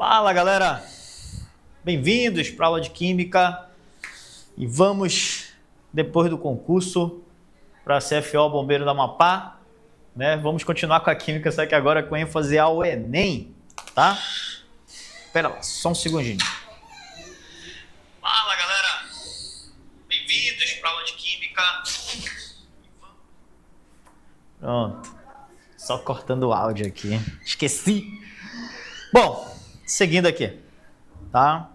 Fala, galera! Bem-vindos para a aula de Química e vamos, depois do concurso, para a CFO Bombeiro da Amapá, né? Vamos continuar com a Química, só que agora com ênfase ao Enem, tá? Espera lá, só um segundinho. Fala, galera! Bem-vindos para a aula de Química. Pronto, só cortando o áudio aqui, esqueci. Bom, seguindo aqui, tá?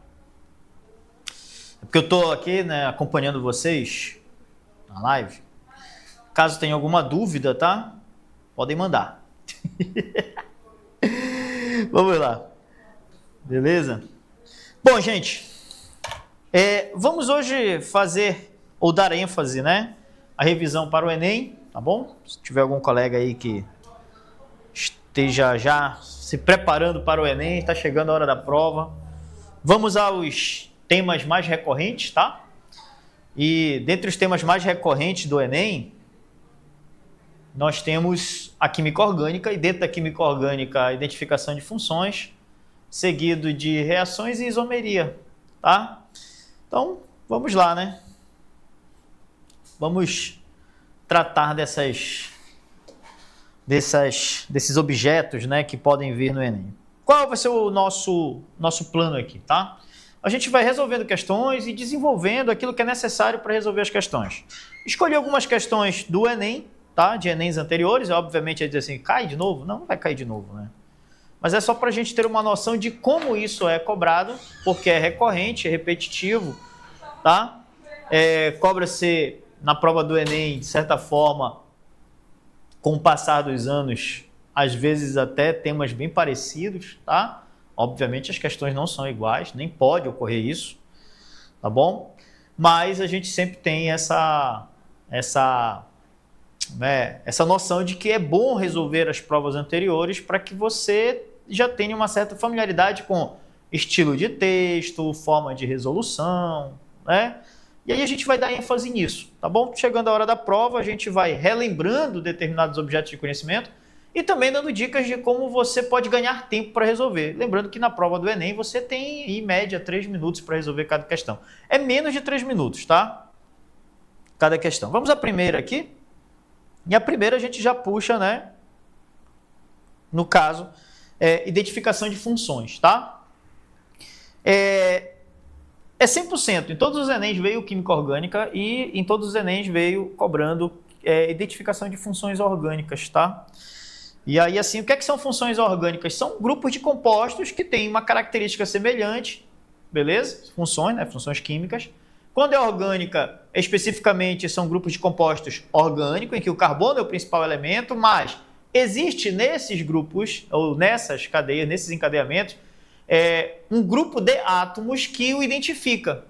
É porque eu tô aqui, né, acompanhando vocês na live. Caso tenha alguma dúvida, tá? Podem mandar. Vamos lá. Beleza? Bom, gente, vamos hoje fazer, ou dar ênfase, né? A revisão para o Enem, tá bom? Se tiver algum colega aí que esteja já se preparando para o Enem, está chegando a hora da prova. Vamos aos temas mais recorrentes, tá? E dentre os temas mais recorrentes do Enem, nós temos a química orgânica, e dentro da química orgânica, a identificação de funções, seguido de reações e isomeria, tá? Então, vamos lá, né? Vamos tratar desses objetos, né, que podem vir no Enem. Qual vai ser o nosso plano aqui, tá? A gente vai resolvendo questões e desenvolvendo aquilo que é necessário para resolver as questões. Escolhi algumas questões do Enem, tá? De Enems anteriores, obviamente é dizer assim, cai de novo? Não, não vai cair de novo, né? Mas é só para a gente ter uma noção de como isso é cobrado, porque é recorrente, é repetitivo, tá? Cobra-se na prova do Enem, de certa forma, com o passar dos anos, às vezes até temas bem parecidos, tá? Obviamente as questões não são iguais, nem pode ocorrer isso, tá bom? Mas a gente sempre tem essa noção de que é bom resolver as provas anteriores para que você já tenha uma certa familiaridade com estilo de texto, forma de resolução, né? E aí a gente vai dar ênfase nisso, tá bom? Chegando a hora da prova, a gente vai relembrando determinados objetos de conhecimento e também dando dicas de como você pode ganhar tempo para resolver. Lembrando que na prova do Enem você tem, em média, 3 minutos para resolver cada questão. É menos de 3 minutos, tá? Cada questão. Vamos à primeira aqui. E a primeira a gente já puxa, né? No caso, identificação de funções, tá? É 100%. Em todos os Enems veio química orgânica e em todos os Enems veio cobrando identificação de funções orgânicas, tá? E aí, assim, o que são funções orgânicas? São grupos de compostos que têm uma característica semelhante, beleza? Funções, né? Funções químicas. Quando é orgânica, especificamente, são grupos de compostos orgânicos, em que o carbono é o principal elemento, mas existe nesses grupos, ou nessas cadeias, nesses encadeamentos, um grupo de átomos que o identifica.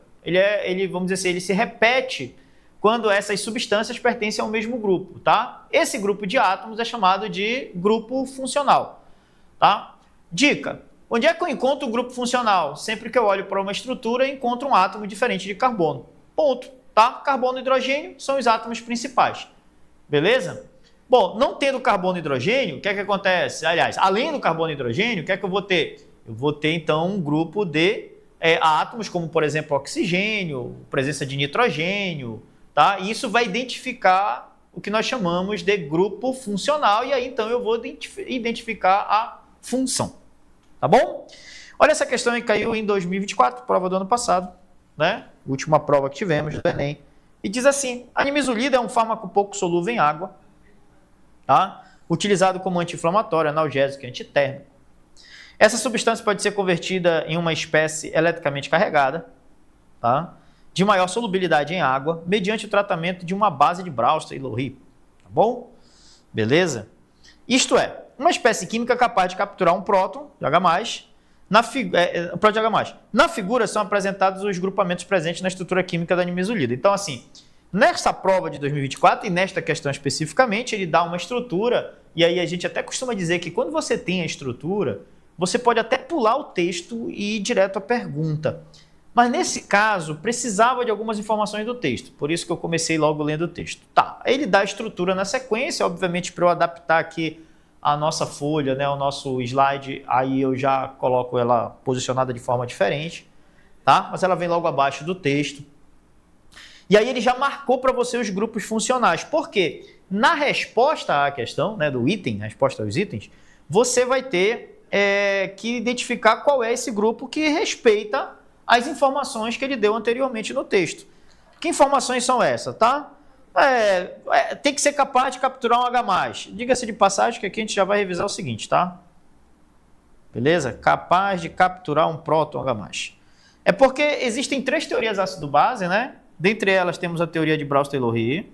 Vamos dizer assim, ele se repete quando essas substâncias pertencem ao mesmo grupo, tá? Esse grupo de átomos é chamado de grupo funcional, tá? Dica: onde é que eu encontro o grupo funcional? Sempre que eu olho para uma estrutura, eu encontro um átomo diferente de carbono. Ponto, tá? Carbono e hidrogênio são os átomos principais, beleza? Bom, não tendo carbono e hidrogênio, o que é que acontece? Aliás, além do carbono e hidrogênio, o que é que eu vou ter? Eu vou ter, então, um grupo de átomos, como, por exemplo, oxigênio, presença de nitrogênio, tá? E isso vai identificar o que nós chamamos de grupo funcional, e aí, então, eu vou identificar a função, tá bom? Olha essa questão que caiu em 2024, prova do ano passado, né? Última prova que tivemos do Enem. E diz assim: a nimesulida é um fármaco pouco solúvel em água, tá? Utilizado como anti-inflamatório, analgésico e antitérmico. Essa substância pode ser convertida em uma espécie eletricamente carregada, tá? De maior solubilidade em água, mediante o tratamento de uma base de Brewster e Lowry, tá bom? Beleza? Isto é, uma espécie química capaz de capturar um próton de H+, Na figura são apresentados os grupamentos presentes na estrutura química da nimesulida. Então, assim, nessa prova de 2024 e nesta questão especificamente, ele dá uma estrutura, e aí a gente até costuma dizer que quando você tem a estrutura, você pode até pular o texto e ir direto à pergunta. Mas nesse caso, precisava de algumas informações do texto, por isso que eu comecei logo lendo o texto. Tá, ele dá a estrutura na sequência, obviamente para eu adaptar aqui a nossa folha, né, o nosso slide, aí eu já coloco ela posicionada de forma diferente, tá? Mas ela vem logo abaixo do texto. E aí ele já marcou para você os grupos funcionais. Por quê? Na resposta à questão, né, do item, resposta aos itens, você vai ter que identificar qual é esse grupo que respeita as informações que ele deu anteriormente no texto. Que informações são essas, tá? Tem que ser capaz de capturar um H+. Diga-se de passagem que aqui a gente já vai revisar o seguinte, tá? Beleza? Capaz de capturar um próton H+. É porque existem 3 teorias ácido-base, né? Dentre elas temos a teoria de Brauns-Taylor-Rie,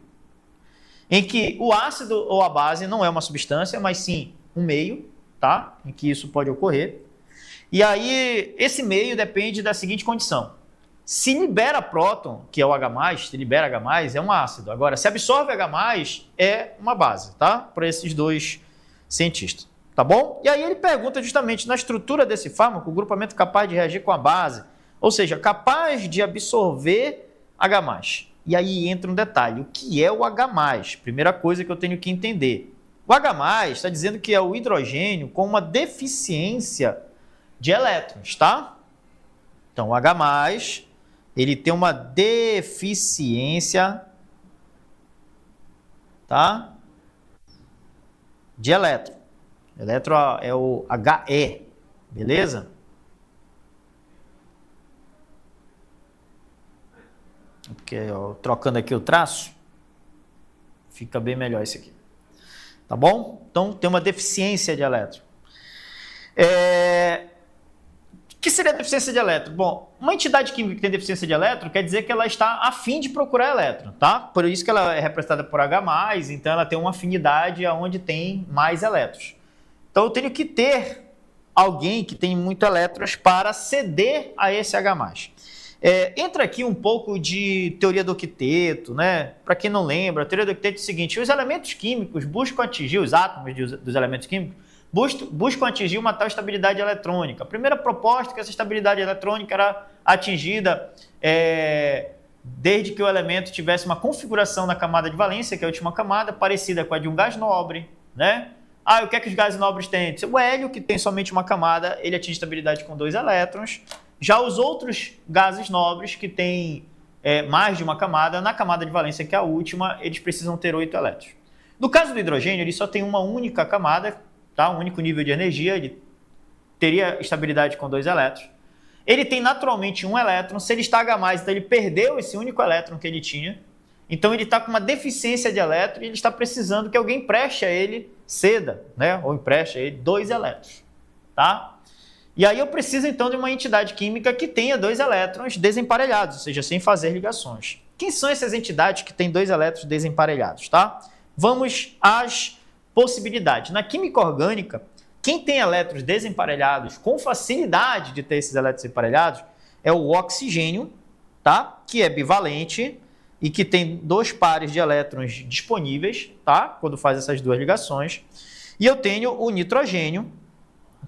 em que o ácido ou a base não é uma substância, mas sim um meio, tá? Em que isso pode ocorrer. E aí, esse meio depende da seguinte condição. Se libera próton, que é o H+, se libera H+, é um ácido. Agora, se absorve H+, é uma base, tá? Para esses 2 cientistas, tá bom? E aí ele pergunta justamente na estrutura desse fármaco, o grupamento capaz de reagir com a base, ou seja, capaz de absorver H+. E aí entra um detalhe, o que é o H+? Primeira coisa que eu tenho que entender. O H+, está dizendo que é o hidrogênio com uma deficiência de elétrons, tá? Então, o H+, ele tem uma deficiência, tá? De elétron. Elétron é o He, beleza? Porque, ó, trocando aqui o traço, fica bem melhor esse aqui. Tá bom? Então, tem uma deficiência de elétron. O que seria deficiência de elétron? Bom, uma entidade química que tem deficiência de elétron quer dizer que ela está a fim de procurar elétron, tá? Por isso que ela é representada por H+, então ela tem uma afinidade onde tem mais elétrons. Então eu tenho que ter alguém que tem muito elétrons para ceder a esse H+. Entra aqui um pouco de teoria do octeto, né? Para quem não lembra, a teoria do octeto é o seguinte, os elementos químicos buscam atingir, os átomos dos elementos químicos, buscam atingir uma tal estabilidade eletrônica. A primeira proposta é que essa estabilidade eletrônica era atingida desde que o elemento tivesse uma configuração na camada de valência, que é a última camada, parecida com a de um gás nobre, né? O que é que os gases nobres têm? O hélio, que tem somente uma camada, ele atinge estabilidade com 2 elétrons. Já os outros gases nobres, que têm mais de uma camada, na camada de valência, que é a última, eles precisam ter 8 elétrons. No caso do hidrogênio, ele só tem uma única camada, tá? Um único nível de energia, ele teria estabilidade com 2 elétrons. Ele tem naturalmente 1 elétron, se ele está H+, então ele perdeu esse único elétron que ele tinha, então ele está com uma deficiência de elétron e ele está precisando que alguém preste a ele, ceda, né? Ou empreste a ele 2 elétrons, tá? E aí eu preciso então de uma entidade química que tenha 2 elétrons desemparelhados, ou seja, sem fazer ligações. Quem são essas entidades que têm 2 elétrons desemparelhados, tá? Vamos às possibilidades. Na química orgânica, quem tem elétrons desemparelhados com facilidade de ter esses elétrons desemparelhados é o oxigênio, tá? Que é bivalente e que tem 2 pares de elétrons disponíveis, tá? Quando faz essas 2 ligações. E eu tenho o nitrogênio,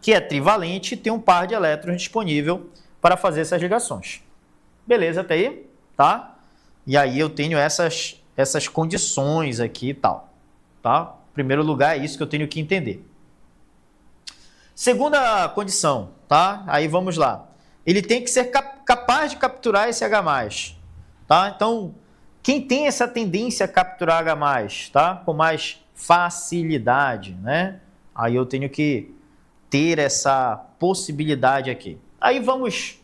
que é trivalente e tem um par de elétrons disponível para fazer essas ligações. Beleza até aí? Tá? E aí eu tenho essas condições aqui e tal. Tá? Em primeiro lugar, é isso que eu tenho que entender. Segunda condição, tá? Aí vamos lá. Ele tem que ser capaz de capturar esse H+. Tá? Então, quem tem essa tendência a capturar H+, tá? Com mais facilidade, né? Aí eu tenho que ter essa possibilidade aqui. Aí vamos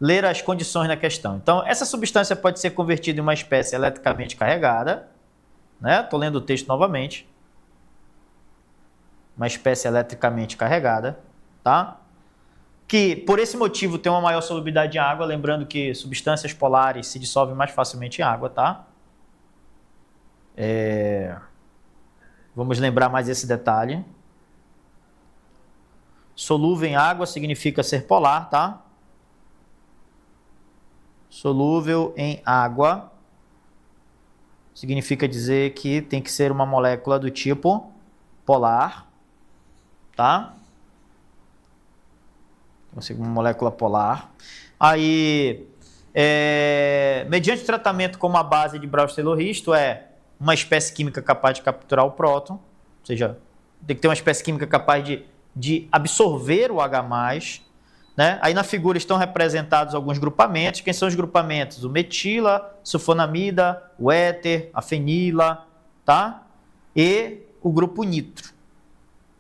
ler as condições na questão. Então, essa substância pode ser convertida em uma espécie eletricamente carregada, né? Estou lendo o texto novamente. Uma espécie eletricamente carregada, tá? Que, por esse motivo, tem uma maior solubilidade em água, lembrando que substâncias polares se dissolvem mais facilmente em água, tá? Vamos lembrar mais esse detalhe. Solúvel em água significa ser polar, tá? Solúvel em água significa dizer que tem que ser uma molécula do tipo polar, tá? Uma molécula polar. Aí, mediante o tratamento com uma base de Brauns-Taylor-Rie, isto é, uma espécie química capaz de capturar o próton, ou seja, tem que ter uma espécie química capaz de absorver o H+, né? Aí na figura estão representados alguns grupamentos. Quem são os grupamentos? O metila, sulfonamida, o éter, a fenila, tá? E o grupo nitro,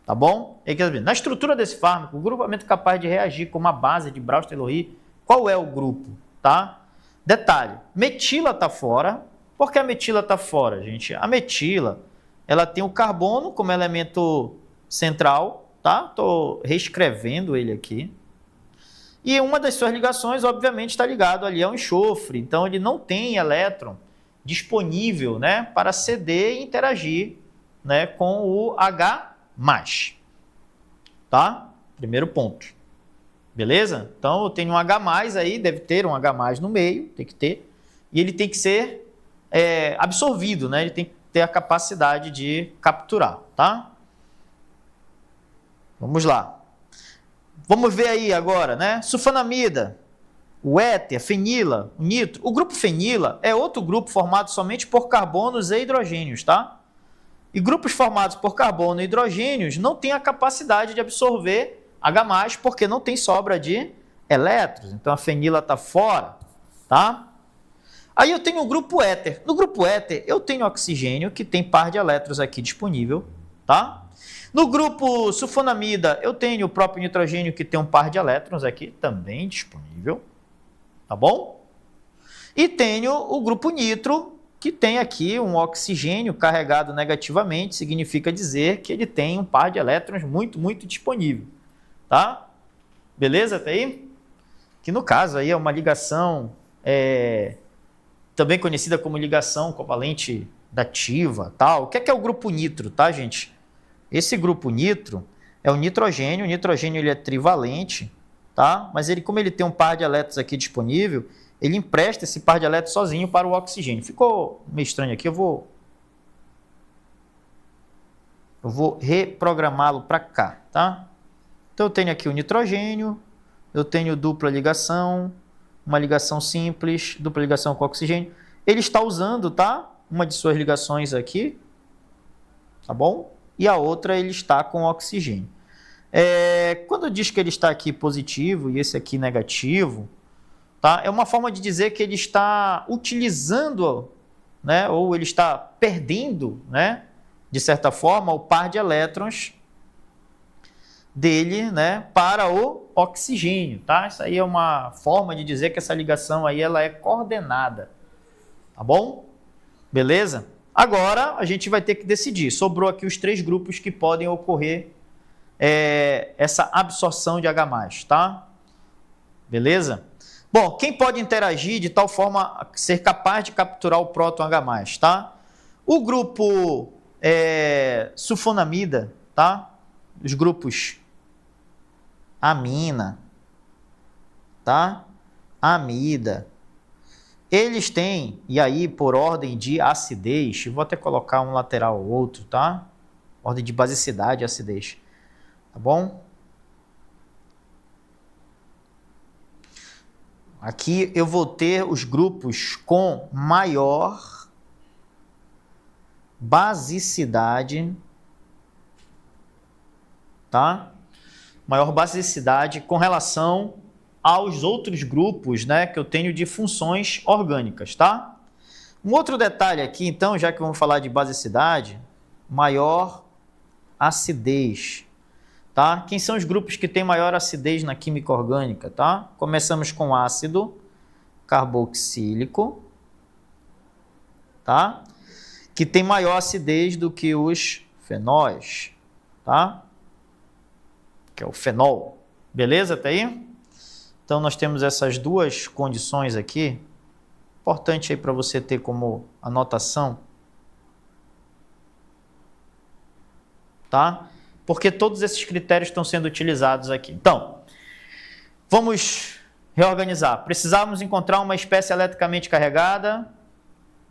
tá bom? Na estrutura desse fármaco, o grupamento capaz de reagir com uma base de Brauns-Taylor-Rie, qual é o grupo, tá? Detalhe, metila está fora. Por que a metila está fora, gente? A metila, ela tem o carbono como elemento central, tá? Estou reescrevendo ele aqui. E uma das suas ligações, obviamente, está ligado ali ao enxofre. Então, ele não tem elétron disponível, né, para ceder e interagir, né, com o H+. Tá? Primeiro ponto. Beleza? Então, eu tenho um H+, aí, deve ter um H+ no meio, tem que ter. E ele tem que ser absorvido, né? Ele tem que ter a capacidade de capturar, tá? Vamos lá. Vamos ver aí agora, né? Sulfonamida, o éter, a fenila, o nitro. O grupo fenila é outro grupo formado somente por carbonos e hidrogênios, tá? E grupos formados por carbono e hidrogênios não têm a capacidade de absorver H+, porque não tem sobra de elétrons. Então, a fenila está fora, tá? Aí eu tenho o grupo éter. No grupo éter, eu tenho oxigênio, que tem par de elétrons aqui disponível, tá? No grupo sulfonamida, eu tenho o próprio nitrogênio, que tem um par de elétrons aqui também disponível, tá bom? E tenho o grupo nitro, que tem aqui um oxigênio carregado negativamente, significa dizer que ele tem um par de elétrons muito, muito disponível, tá? Beleza até aí? Que no caso aí é uma ligação... também conhecida como ligação covalente dativa, tal. O que é o grupo nitro, tá, gente? Esse grupo nitro é o nitrogênio. O nitrogênio ele é trivalente, tá? Mas ele, como ele tem um par de elétrons aqui disponível, ele empresta esse par de elétrons sozinho para o oxigênio. Ficou meio estranho aqui, eu vou reprogramá-lo para cá, tá? Então eu tenho aqui o nitrogênio, eu tenho dupla ligação, uma ligação simples, dupla ligação com oxigênio. Ele está usando, tá? Uma de suas ligações aqui, tá bom? E a outra ele está com oxigênio. Quando diz que ele está aqui positivo e esse aqui negativo, tá? É uma forma de dizer que ele está utilizando, né? Ou ele está perdendo, né? De certa forma, o par de elétrons dele, né, para o oxigênio, tá? Isso aí é uma forma de dizer que essa ligação aí ela é coordenada, tá bom? Beleza? Agora a gente vai ter que decidir. Sobrou aqui os 3 grupos que podem ocorrer essa absorção de H+, tá? Beleza? Bom, quem pode interagir de tal forma a ser capaz de capturar o próton H+, tá? O grupo sulfonamida, tá? Os grupos amina, tá? Amida. Eles têm, e aí por ordem de acidez, vou até colocar um lateral ou outro, tá? Ordem de basicidade e acidez, tá bom? Aqui eu vou ter os grupos com maior basicidade, tá? Maior basicidade com relação aos outros grupos, né, que eu tenho de funções orgânicas, tá? Um outro detalhe aqui, então, já que vamos falar de basicidade, maior acidez, tá? Quem são os grupos que têm maior acidez na química orgânica, tá? Começamos com ácido carboxílico, tá? Que tem maior acidez do que os fenóis, tá? Que é o fenol. Beleza até aí? Então, nós temos essas duas condições aqui. Importante aí para você ter como anotação. Tá? Porque todos esses critérios estão sendo utilizados aqui. Então, vamos reorganizar. Precisávamos encontrar uma espécie eletricamente carregada.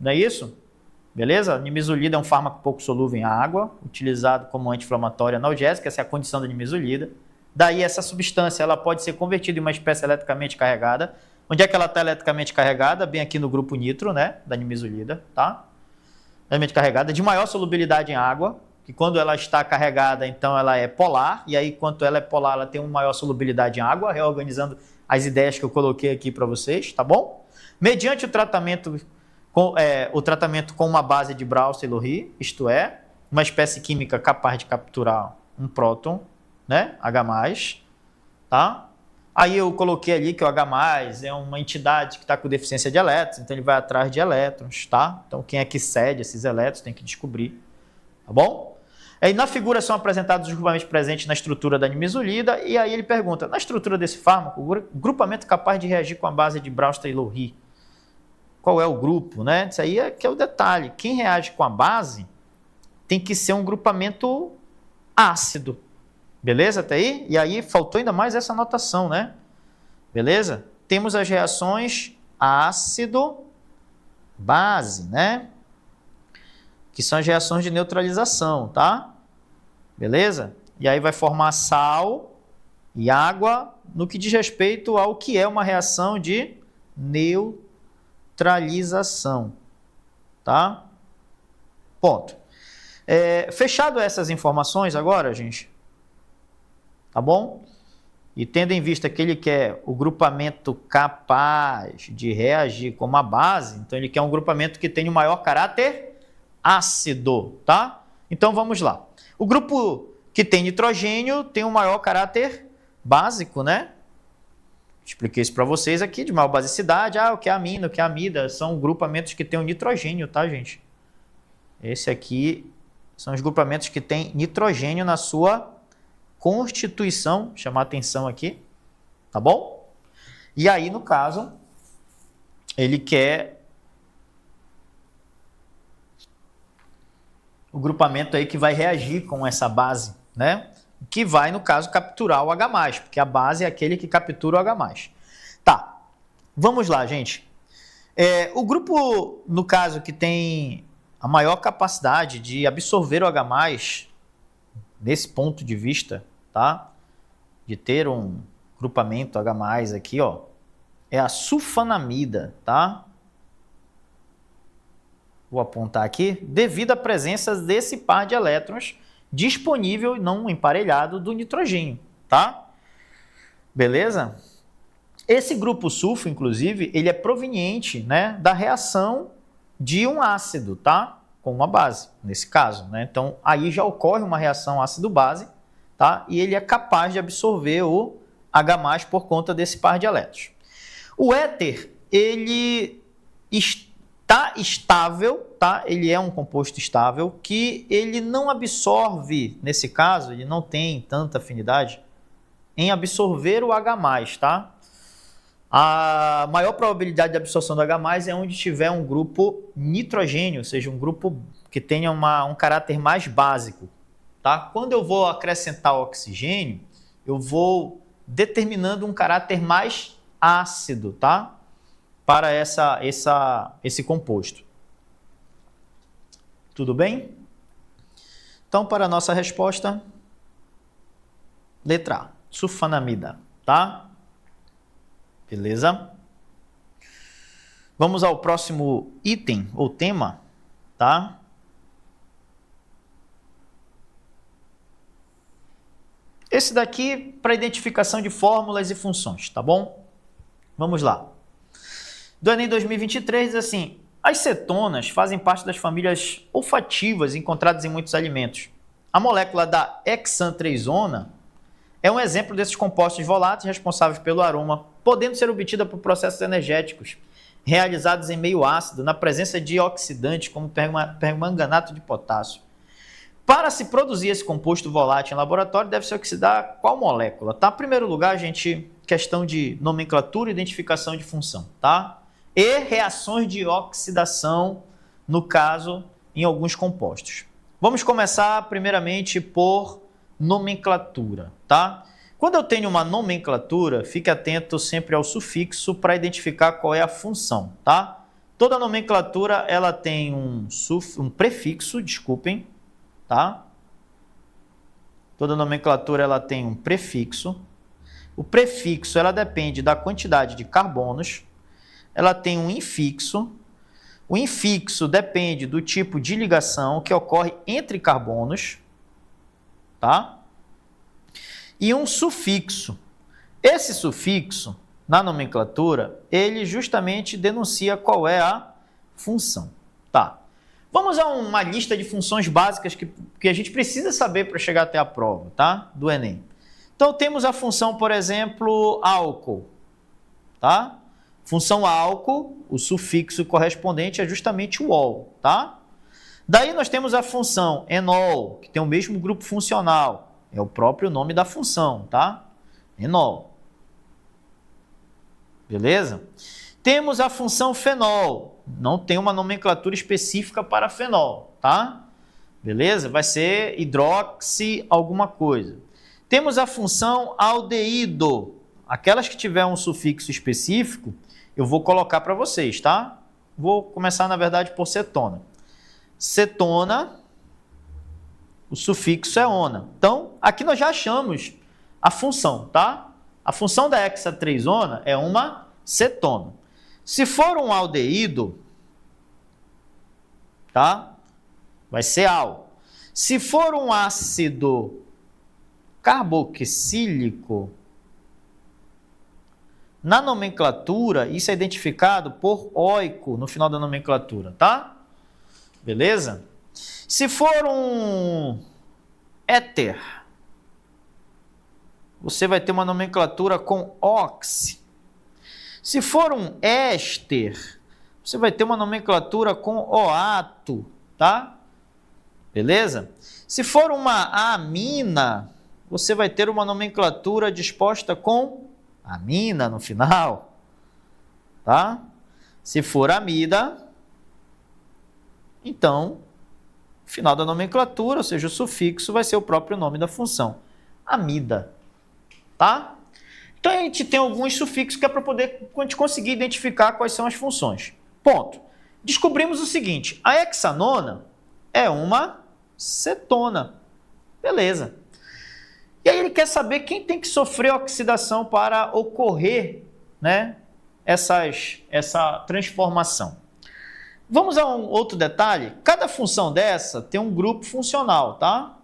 Não é isso? Beleza? A nimesulida é um fármaco pouco solúvel em água, utilizado como anti-inflamatório analgésico, essa é a condição da nimesulida. Daí essa substância ela pode ser convertida em uma espécie eletricamente carregada. Onde é que ela está eletricamente carregada? Bem aqui no grupo nitro, né, da nimesulida, tá? Eletricamente carregada, de maior solubilidade em água, que quando ela está carregada, então ela é polar, e aí quanto ela é polar, ela tem uma maior solubilidade em água, reorganizando as ideias que eu coloquei aqui para vocês, tá bom? Mediante o tratamento com uma base de Braunsted-Lowry, isto é, uma espécie química capaz de capturar um próton, né, H+, tá? Aí eu coloquei ali que o H+, é uma entidade que está com deficiência de elétrons, então ele vai atrás de elétrons, tá? Então quem é que cede esses elétrons tem que descobrir, tá bom? Aí na figura são apresentados os grupamentos presentes na estrutura da nimesulida, e aí ele pergunta, na estrutura desse fármaco, o grupamento capaz de reagir com a base de Braunsted-Lowry, qual é o grupo, né? Isso aí é que é o detalhe. Quem reage com a base tem que ser um grupamento ácido. Beleza até aí? E aí faltou ainda mais essa anotação, né? Beleza? Temos as reações ácido-base, né? Que são as reações de neutralização, tá? Beleza? E aí vai formar sal e água no que diz respeito ao que é uma reação de neutralização, tá? Ponto. Fechado essas informações agora, gente, tá bom? E tendo em vista que ele quer o grupamento capaz de reagir com uma base, então ele quer um grupamento que tenha um maior caráter ácido, tá? Então vamos lá. O grupo que tem nitrogênio tem um maior caráter básico, né? Expliquei isso para vocês aqui, de maior basicidade. O que é amina, o que é amida, são grupamentos que têm o nitrogênio, tá, gente? Esse aqui são os grupamentos que têm nitrogênio na sua constituição, chamar atenção aqui, tá bom? E aí, no caso, ele quer o grupamento aí que vai reagir com essa base, né? Que vai, no caso, capturar o H+, porque a base é aquele que captura o H+. Tá, vamos lá, gente. O grupo, no caso, que tem a maior capacidade de absorver o H+, nesse ponto de vista, tá? De ter um grupamento H+ aqui, ó, é a sulfanamida, tá? Vou apontar aqui, devido à presença desse par de elétrons disponível e não emparelhado do nitrogênio, tá? Beleza? Esse grupo sulfo, inclusive, ele é proveniente, né, da reação de um ácido, tá? Com uma base, nesse caso, né? Então, aí já ocorre uma reação ácido-base, tá? E ele é capaz de absorver o H+ por conta desse par de elétrons. O éter, ele está estável, tá? Ele é um composto estável que ele não absorve, nesse caso, ele não tem tanta afinidade em absorver o H+, tá? A maior probabilidade de absorção do H+ é onde tiver um grupo nitrogênio, ou seja, um grupo que tenha um caráter mais básico, tá? Quando eu vou acrescentar oxigênio, eu vou determinando um caráter mais ácido, tá? Para esse composto. Tudo bem? Então, para a nossa resposta, letra A, sulfanamida, tá? Beleza? Vamos ao próximo item ou tema, tá? Esse daqui para identificação de fórmulas e funções, tá bom? Vamos lá. Do Enem 2023 diz assim: as cetonas fazem parte das famílias olfativas encontradas em muitos alimentos. A molécula da hexantreizona é um exemplo desses compostos voláteis responsáveis pelo aroma, podendo ser obtida por processos energéticos realizados em meio ácido, na presença de oxidantes como permanganato de potássio. Para se produzir esse composto volátil em laboratório, deve-se oxidar qual molécula? Tá? Em primeiro lugar, gente, questão de nomenclatura e identificação de função, tá? E reações de oxidação, no caso, em alguns compostos. Vamos começar, primeiramente, por nomenclatura, tá? Quando eu tenho uma nomenclatura, fique atento sempre ao sufixo para identificar qual é a função, tá? Toda nomenclatura, ela tem um prefixo, desculpem, tá? Toda nomenclatura, ela tem um prefixo. O prefixo, ela depende da quantidade de carbonos. Ela tem um infixo. O infixo depende do tipo de ligação que ocorre entre carbonos, tá? E um sufixo. Esse sufixo, na nomenclatura, ele justamente denuncia qual é a função, tá? Vamos a uma lista de funções básicas que a gente precisa saber para chegar até a prova, tá? Do Enem. Então, temos a função, por exemplo, álcool, tá? Função álcool, o sufixo correspondente é justamente o ol, tá? Daí nós temos a função enol, que tem o mesmo grupo funcional, é o próprio nome da função, tá? Enol. Beleza? Temos a função fenol, não tem uma nomenclatura específica para fenol, tá? Beleza? Vai ser hidroxi alguma coisa. Temos a função aldeído, aquelas que tiver um sufixo específico, eu vou colocar para vocês, tá? Vou começar, na verdade, por cetona. Cetona, o sufixo é ona. Então, aqui nós já achamos a função, tá? A função da hexa-3-ona é uma cetona. Se for um aldeído, tá? Vai ser al. Se for um ácido carboxílico, na nomenclatura, isso é identificado por oico no final da nomenclatura, tá? Beleza? Se for um éter, você vai ter uma nomenclatura com ox. Se for um éster, você vai ter uma nomenclatura com oato, tá? Beleza? Se for uma amina, você vai ter uma nomenclatura disposta com amina no final, tá? Se for amida, então, final da nomenclatura, ou seja, o sufixo vai ser o próprio nome da função, amida, tá? Então, a gente tem alguns sufixos que é para poder a gente conseguir identificar quais são as funções. Ponto. Descobrimos o seguinte, a hexanona é uma cetona. Beleza. E aí ele quer saber quem tem que sofrer oxidação para ocorrer, né, essa transformação. Vamos a um outro detalhe. Cada função dessa tem um grupo funcional, tá?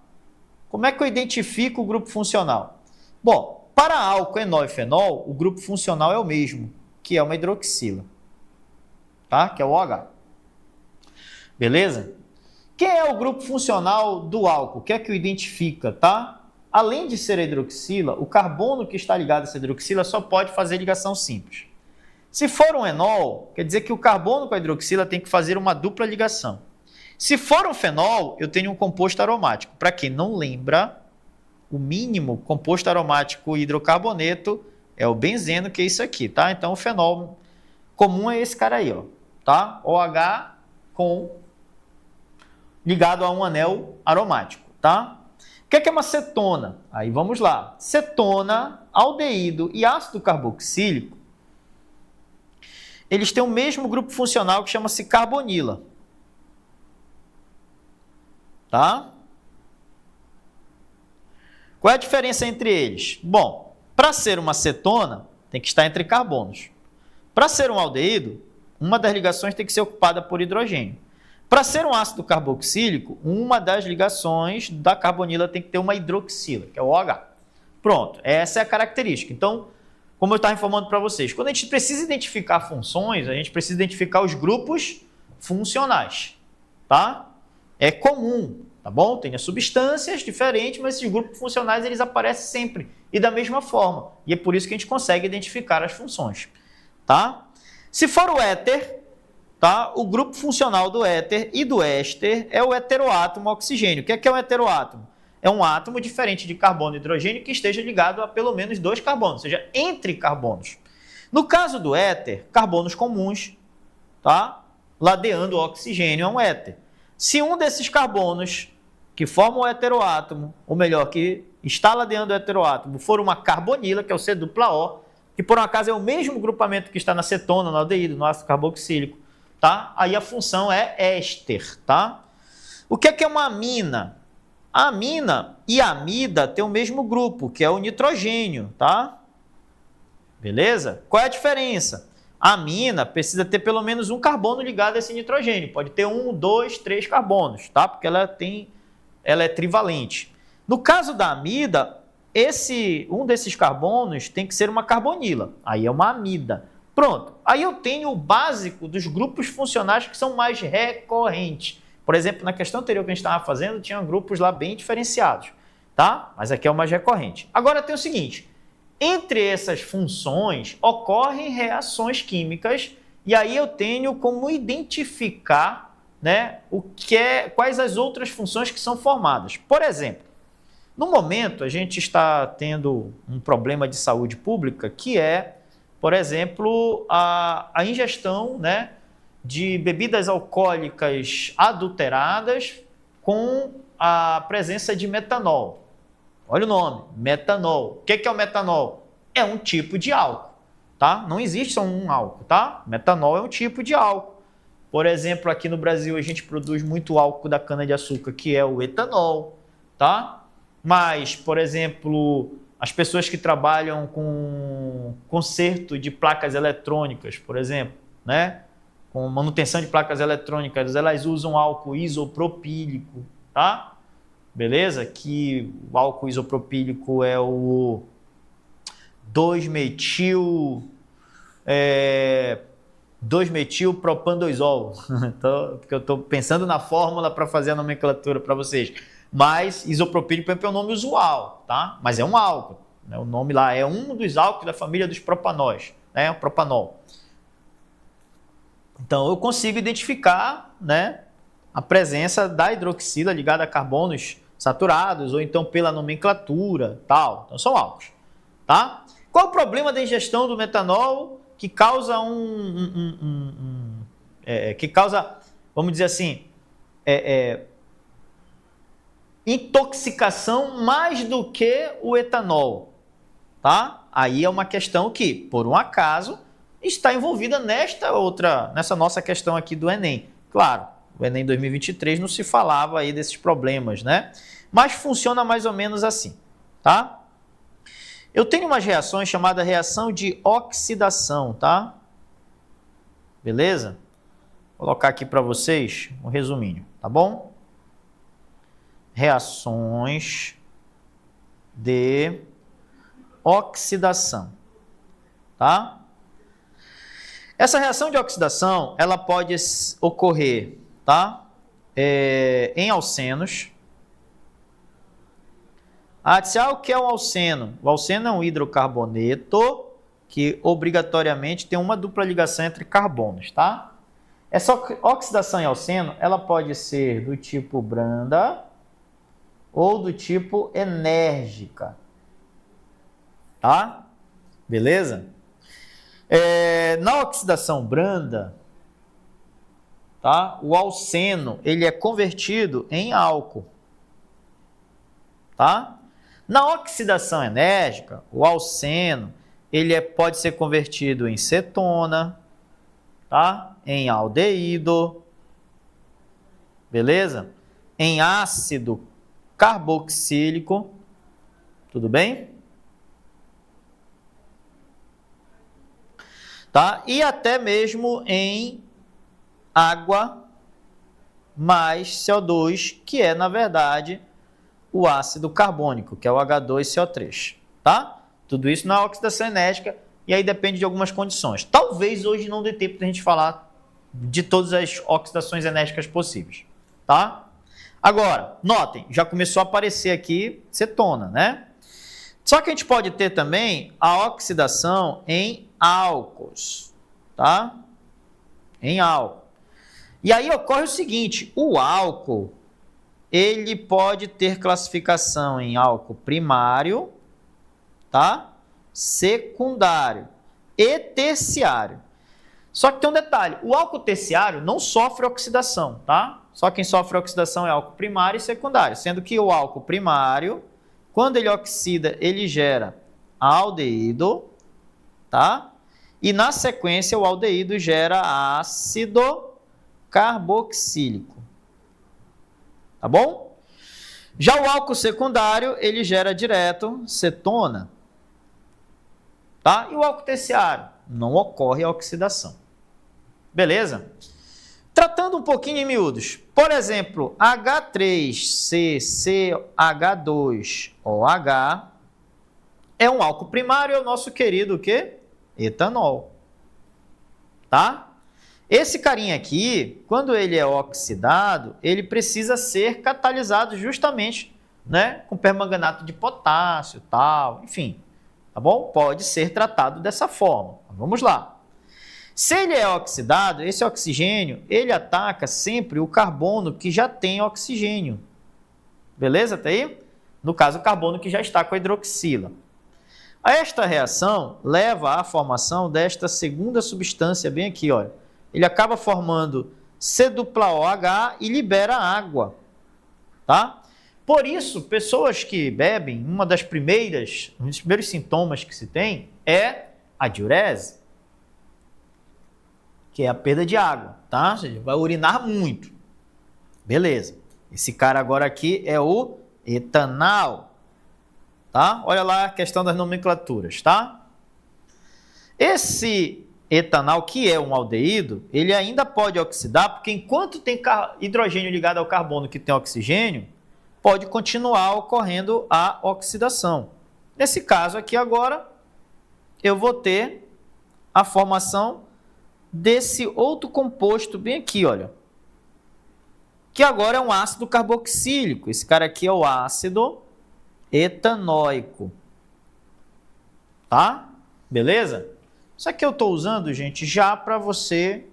Como é que eu identifico o grupo funcional? Bom, para álcool, enol e fenol, o grupo funcional é o mesmo, que é uma hidroxila, tá? Que é o OH. Beleza? Quem é o grupo funcional do álcool? O que é que o identifica, tá? Além de ser a hidroxila, o carbono que está ligado a essa hidroxila só pode fazer ligação simples. Se for um enol, quer dizer que o carbono com a hidroxila tem que fazer uma dupla ligação. Se for um fenol, eu tenho um composto aromático. Para quem não lembra, o mínimo composto aromático hidrocarboneto é o benzeno, que é isso aqui, tá? Então, o fenol comum é esse cara aí, ó, tá? OH ligado a um anel aromático, tá? O que é uma cetona? Aí vamos lá. Cetona, aldeído e ácido carboxílico, eles têm o mesmo grupo funcional que chama-se carbonila. Tá? Qual é a diferença entre eles? Bom, para ser uma cetona, tem que estar entre carbonos. Para ser um aldeído, uma das ligações tem que ser ocupada por hidrogênio. Para ser um ácido carboxílico, uma das ligações da carbonila tem que ter uma hidroxila, que é o OH. Pronto, essa é a característica. Então, como eu estava informando para vocês, quando a gente precisa identificar funções, a gente precisa identificar os grupos funcionais, tá? É comum, tá bom? Tem as substâncias diferentes, mas esses grupos funcionais eles aparecem sempre e da mesma forma. E é por isso que a gente consegue identificar as funções, tá? Se for o éter, tá? O grupo funcional do éter e do éster é o heteroátomo oxigênio. O que é um heteroátomo? É um átomo diferente de carbono e hidrogênio que esteja ligado a pelo menos 2 carbonos, ou seja, entre carbonos. No caso do éter, carbonos comuns, tá? Ladeando o oxigênio é um éter. Se um desses carbonos que formam o heteroátomo, ou melhor, que está ladeando o heteroátomo, for uma carbonila, que é o C-O, que por um acaso é o mesmo grupamento que está na cetona, no aldeído, no ácido carboxílico, tá? Aí a função é éster, tá? O que é uma amina? A amina e a amida têm o mesmo grupo, que é o nitrogênio, tá? Beleza? Qual é a diferença? A amina precisa ter pelo menos um carbono ligado a esse nitrogênio. Pode ter 1, 2, 3 carbonos, tá? Porque ela é trivalente. No caso da amida, um desses carbonos tem que ser uma carbonila. Aí é uma amida. Pronto. Aí eu tenho o básico dos grupos funcionais que são mais recorrentes. Por exemplo, na questão anterior que a gente estava fazendo, tinha grupos lá bem diferenciados, tá? Mas aqui é o mais recorrente. Agora tem o seguinte, entre essas funções ocorrem reações químicas e aí eu tenho como identificar, né, quais as outras funções que são formadas. Por exemplo, no momento a gente está tendo um problema de saúde pública que é, por exemplo, a ingestão, né, de bebidas alcoólicas adulteradas com a presença de metanol. Olha o nome, metanol. O que é o metanol? É um tipo de álcool, tá? Não existe só um álcool, tá? Metanol é um tipo de álcool. Por exemplo, aqui no Brasil a gente produz muito álcool da cana-de-açúcar, que é o etanol, tá? Mas, por exemplo, as pessoas que trabalham com conserto de placas eletrônicas, por exemplo, né? Com manutenção de placas eletrônicas, elas usam álcool isopropílico, tá? Beleza? Que o álcool isopropílico é o 2-metilpropandoisol. Porque eu estou pensando na fórmula para fazer a nomenclatura para vocês. Mas isopropílico é o nome usual, tá? Mas é um álcool, né? O nome lá é um dos álcools da família dos propanóis, né? O propanol. Então, eu consigo identificar, né, a presença da hidroxila ligada a carbonos saturados, ou então pela nomenclatura, tal. Então, são álcools, tá? Qual o problema da ingestão do metanol que causa vamos dizer assim, intoxicação mais do que o etanol, tá? Aí é uma questão que, por um acaso, está envolvida nessa nossa questão aqui do Enem. Claro, o Enem 2023 não se falava aí desses problemas, né? Mas funciona mais ou menos assim, tá? Eu tenho umas reações chamadas reação de oxidação, tá? Beleza? Vou colocar aqui para vocês um resuminho, tá bom? Reações de oxidação, tá? Essa reação de oxidação, ela pode ocorrer, tá? Em alcenos. O que é um alceno? O alceno é um hidrocarboneto que obrigatoriamente tem uma dupla ligação entre carbonos, tá? Essa oxidação em alceno, ela pode ser do tipo branda ou do tipo enérgica, tá? Beleza? Na oxidação branda, tá? O alceno ele é convertido em álcool, tá? Na oxidação enérgica, o alceno ele pode ser convertido em cetona, tá? Em aldeído, beleza? Em ácido carboxílico, tudo bem? Tá? E até mesmo em água mais CO2, que é, na verdade, o ácido carbônico, que é o H2CO3. Tá? Tudo isso na oxidação enérgica, e aí depende de algumas condições. Talvez hoje não dê tempo de a gente falar de todas as oxidações enérgicas possíveis. Tá? Agora, notem, já começou a aparecer aqui cetona, né? Só que a gente pode ter também a oxidação em álcools, tá? Em álcool. E aí ocorre o seguinte, o álcool, ele pode ter classificação em álcool primário, tá? Secundário e terciário. Só que tem um detalhe, o álcool terciário não sofre oxidação, tá? Só quem sofre oxidação é álcool primário e secundário, sendo que o álcool primário, quando ele oxida, ele gera aldeído, tá? E na sequência o aldeído gera ácido carboxílico. Tá bom? Já o álcool secundário, ele gera direto cetona. Tá? E o álcool terciário? não ocorre a oxidação. Beleza? Tratando um pouquinho em miúdos, por exemplo, H3CCH2OH é um álcool primário, é o nosso querido o quê? Etanol. Tá? Esse carinha aqui, quando ele é oxidado, ele precisa ser catalisado justamente, né, com permanganato de potássio, tal, enfim, tá bom? Pode ser tratado dessa forma. Vamos lá. Se ele é oxidado, esse oxigênio, ele ataca sempre o carbono que já tem oxigênio. Beleza? Tá aí? No caso, o carbono que já está com a hidroxila. Esta reação leva à formação desta segunda substância bem aqui, olha. Ele acaba formando C-OH e libera água, tá? Por isso, pessoas que bebem, um dos primeiros sintomas que se tem é a diurese, que é a perda de água, tá? Ou seja, vai urinar muito. Beleza. Esse cara agora aqui é o etanol, tá? Olha lá a questão das nomenclaturas, tá? Esse etanol, que é um aldeído, ele ainda pode oxidar, porque enquanto tem hidrogênio ligado ao carbono que tem oxigênio, pode continuar ocorrendo a oxidação. Nesse caso aqui agora, eu vou ter a formação desse outro composto bem aqui, olha, que agora é um ácido carboxílico. Esse cara aqui é o ácido etanóico, tá? Beleza? Isso aqui eu estou usando, gente, já para você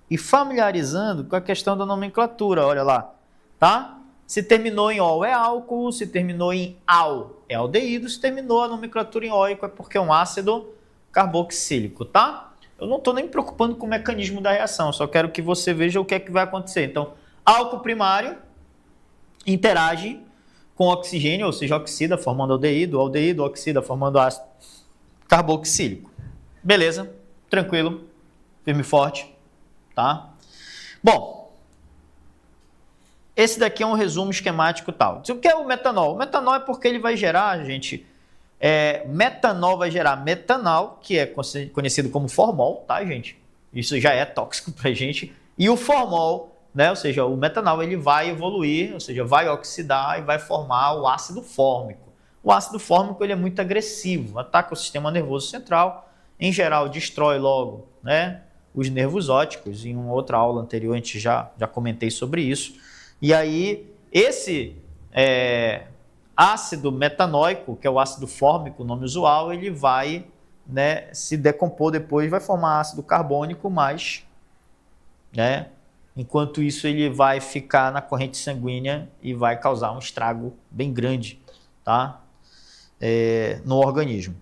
ir familiarizando com a questão da nomenclatura, olha lá, tá? Se terminou em ol é álcool, se terminou em al é aldeído, se terminou a nomenclatura em óico é porque é um ácido carboxílico, tá? Eu não estou nem me preocupando com o mecanismo da reação, só quero que você veja o que é que vai acontecer. Então, álcool primário interage com oxigênio, ou seja, oxida formando aldeído, aldeído oxida formando ácido carboxílico. Beleza? Tranquilo? Firme e forte? Tá? Bom, esse daqui é um resumo esquemático tal. O que é o metanol? O metanol é porque ele vai gerar, gente... metanol vai gerar metanol, que é conhecido como formol, tá, gente? Isso já é tóxico pra gente. E o formol, né, ou seja, o metanol, ele vai evoluir, ou seja, vai oxidar e vai formar o ácido fórmico. O ácido fórmico, ele é muito agressivo, ataca o sistema nervoso central, em geral destrói logo, né, os nervos ópticos. Em uma outra aula anterior a gente já comentei sobre isso. E aí, esse ácido metanóico, que é o ácido fórmico, o nome usual, ele vai, né, se decompor depois, vai formar ácido carbônico, mas, né, enquanto isso ele vai ficar na corrente sanguínea e vai causar um estrago bem grande, tá, no organismo.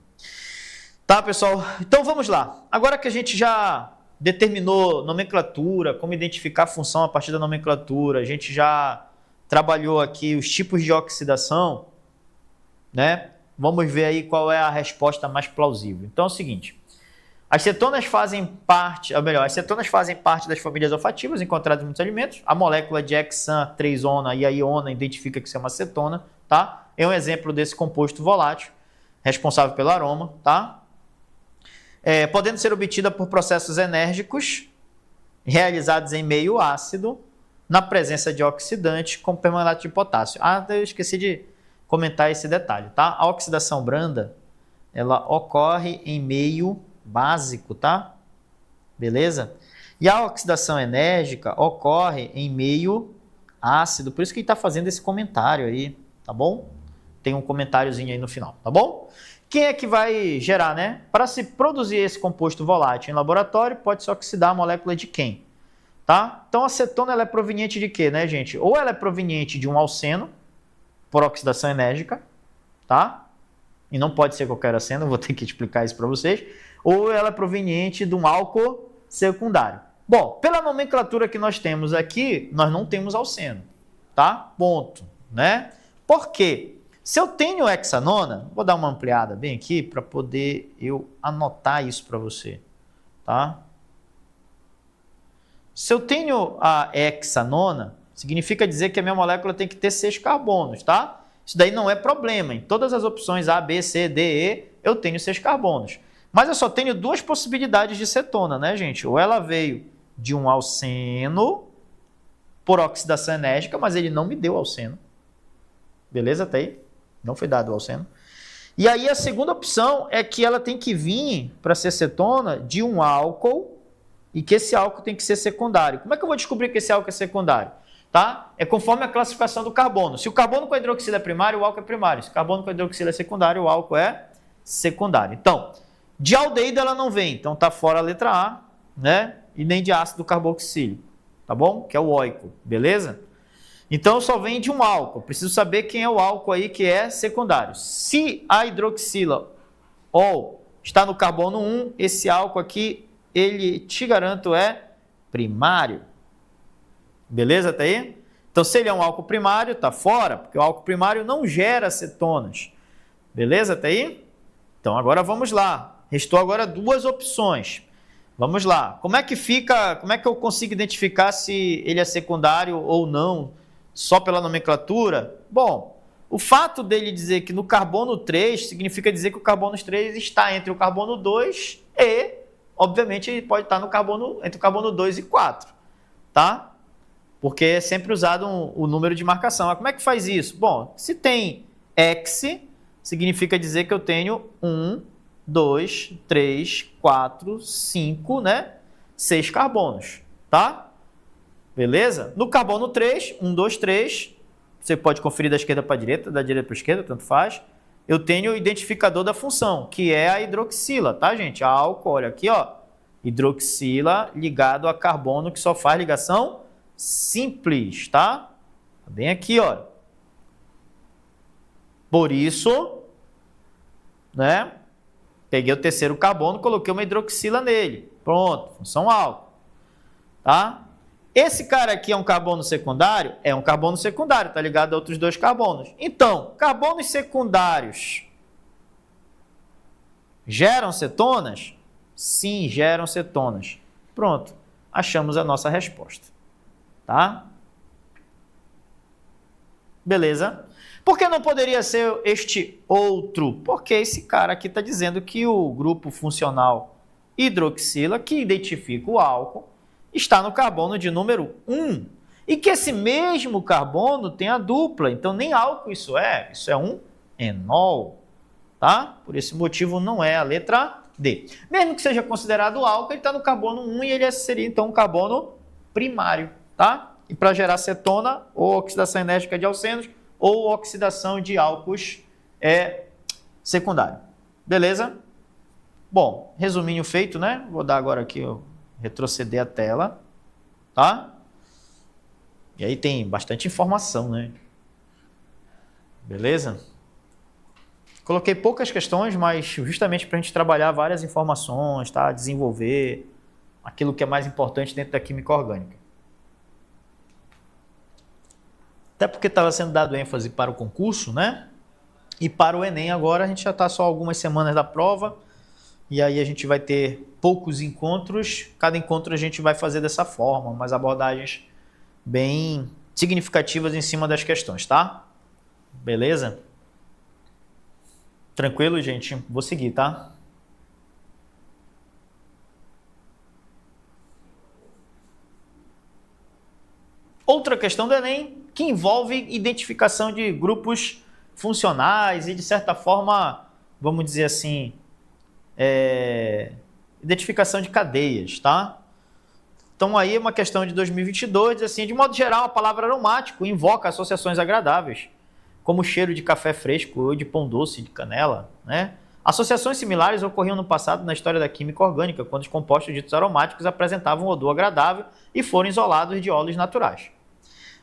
Tá, pessoal? Então vamos lá. Agora que a gente já determinou nomenclatura, como identificar a função a partir da nomenclatura, a gente já trabalhou aqui os tipos de oxidação, né? Vamos ver aí qual é a resposta mais plausível. Então é o seguinte, as cetonas fazem parte, ou melhor, as cetonas fazem parte das famílias olfativas encontradas em muitos alimentos. A molécula de hexan-3-ona e a iona identifica que isso é uma cetona, tá? É um exemplo desse composto volátil, responsável pelo aroma, tá? Podendo ser obtida por processos enérgicos realizados em meio ácido, na presença de oxidante com permanganato de potássio. Eu esqueci de comentar esse detalhe, tá? A oxidação branda, ela ocorre em meio básico, tá? Beleza? E a oxidação enérgica ocorre em meio ácido, por isso que ele está fazendo esse comentário aí, tá bom? Tem um comentáriozinho aí no final, tá bom? Quem é que vai gerar, né? Para se produzir esse composto volátil em laboratório, pode-se oxidar a molécula de quem? Tá? Então a cetona ela é proveniente de quê, né, gente? Ou ela é proveniente de um alceno, por oxidação enérgica, tá? E não pode ser qualquer alceno, vou ter que explicar isso para vocês. Ou ela é proveniente de um álcool secundário. Bom, pela nomenclatura que nós temos aqui, nós não temos alceno, tá? Ponto, né? Por quê? Se eu tenho hexanona, vou dar uma ampliada bem aqui para poder eu anotar isso para você, tá? Se eu tenho a hexanona, significa dizer que a minha molécula tem que ter 6 carbonos, tá? Isso daí não é problema. Em todas as opções A, B, C, D, E, eu tenho 6 carbonos. Mas eu só tenho duas possibilidades de cetona, né, gente? Ou ela veio de um alceno por oxidação enérgica, mas ele não me deu alceno. Beleza? Até aí? Não foi dado o alceno. E aí a segunda opção é que ela tem que vir, para ser cetona, de um álcool e que esse álcool tem que ser secundário. Como é que eu vou descobrir que esse álcool é secundário? Tá? É conforme a classificação do carbono. Se o carbono com hidroxila é primário, o álcool é primário. Se o carbono com hidroxila é secundário, o álcool é secundário. Então, de aldeído ela não vem, então está fora a letra A, né? E nem de ácido carboxílico, tá bom? Que é o óico, beleza? Então só vem de um álcool. Preciso saber quem é o álcool aí que é secundário. Se a hidroxila ou está no carbono 1, esse álcool aqui, ele, te garanto, é primário. Beleza até aí? Então se ele é um álcool primário, tá fora, porque o álcool primário não gera cetonas. Beleza até aí? Então agora vamos lá. Restou agora duas opções. Vamos lá. Como é que fica, como é que eu consigo identificar se ele é secundário ou não, só pela nomenclatura? Bom, o fato dele dizer que no carbono 3 significa dizer que o carbono 3 está entre o carbono 2 e, obviamente, ele pode estar no carbono, entre o carbono 2 e 4, tá? Porque é sempre usado o número de marcação. Mas como é que faz isso? Bom, se tem X, significa dizer que eu tenho 1, 2, 3, 4, 5, né? 6 carbonos, tá? Beleza? No carbono 3, 1, 2, 3, você pode conferir da esquerda para a direita, da direita para a esquerda, tanto faz. Eu tenho o identificador da função, que é a hidroxila, tá, gente? A álcool, olha aqui, ó. Hidroxila ligado a carbono, que só faz ligação simples, tá? Bem aqui, ó. Por isso, né? Peguei o terceiro carbono, coloquei uma hidroxila nele. Pronto, função álcool. Tá? Esse cara aqui é um carbono secundário? É um carbono secundário, tá ligado a outros dois carbonos. Então, carbonos secundários geram cetonas? Sim, geram cetonas. Pronto, achamos a nossa resposta. Tá? Beleza? Por que não poderia ser este outro? Porque esse cara aqui está dizendo que o grupo funcional hidroxila, que identifica o álcool, está no carbono de número 1. E que esse mesmo carbono tem a dupla. Então, nem álcool isso é um enol. Tá? Por esse motivo, não é a letra D. Mesmo que seja considerado álcool, ele está no carbono 1 e ele seria, então, um carbono primário. Tá? E para gerar cetona, ou oxidação enérgica de alcenos, ou oxidação de álcools secundário. Beleza? Bom, resuminho feito, né? Vou dar agora aqui, retroceder a tela, tá? E aí tem bastante informação, né? Beleza? Coloquei poucas questões, mas justamente para a gente trabalhar várias informações, tá? Desenvolver aquilo que é mais importante dentro da química orgânica. Até porque estava sendo dado ênfase para o concurso, né? E para o Enem agora a gente já está só algumas semanas da prova. E aí a gente vai ter poucos encontros. Cada encontro a gente vai fazer dessa forma, umas abordagens bem significativas em cima das questões, tá? Beleza? Tranquilo, gente? Vou seguir, tá? Outra questão do Enem que envolve identificação de grupos funcionais e, de certa forma, vamos dizer assim, identificação de cadeias, tá? Então, aí é uma questão de 2022, diz assim, de modo geral, a palavra aromático invoca associações agradáveis, como o cheiro de café fresco ou de pão doce de canela, né? Associações similares ocorriam no passado na história da química orgânica, quando os compostos ditos aromáticos apresentavam um odor agradável e foram isolados de óleos naturais.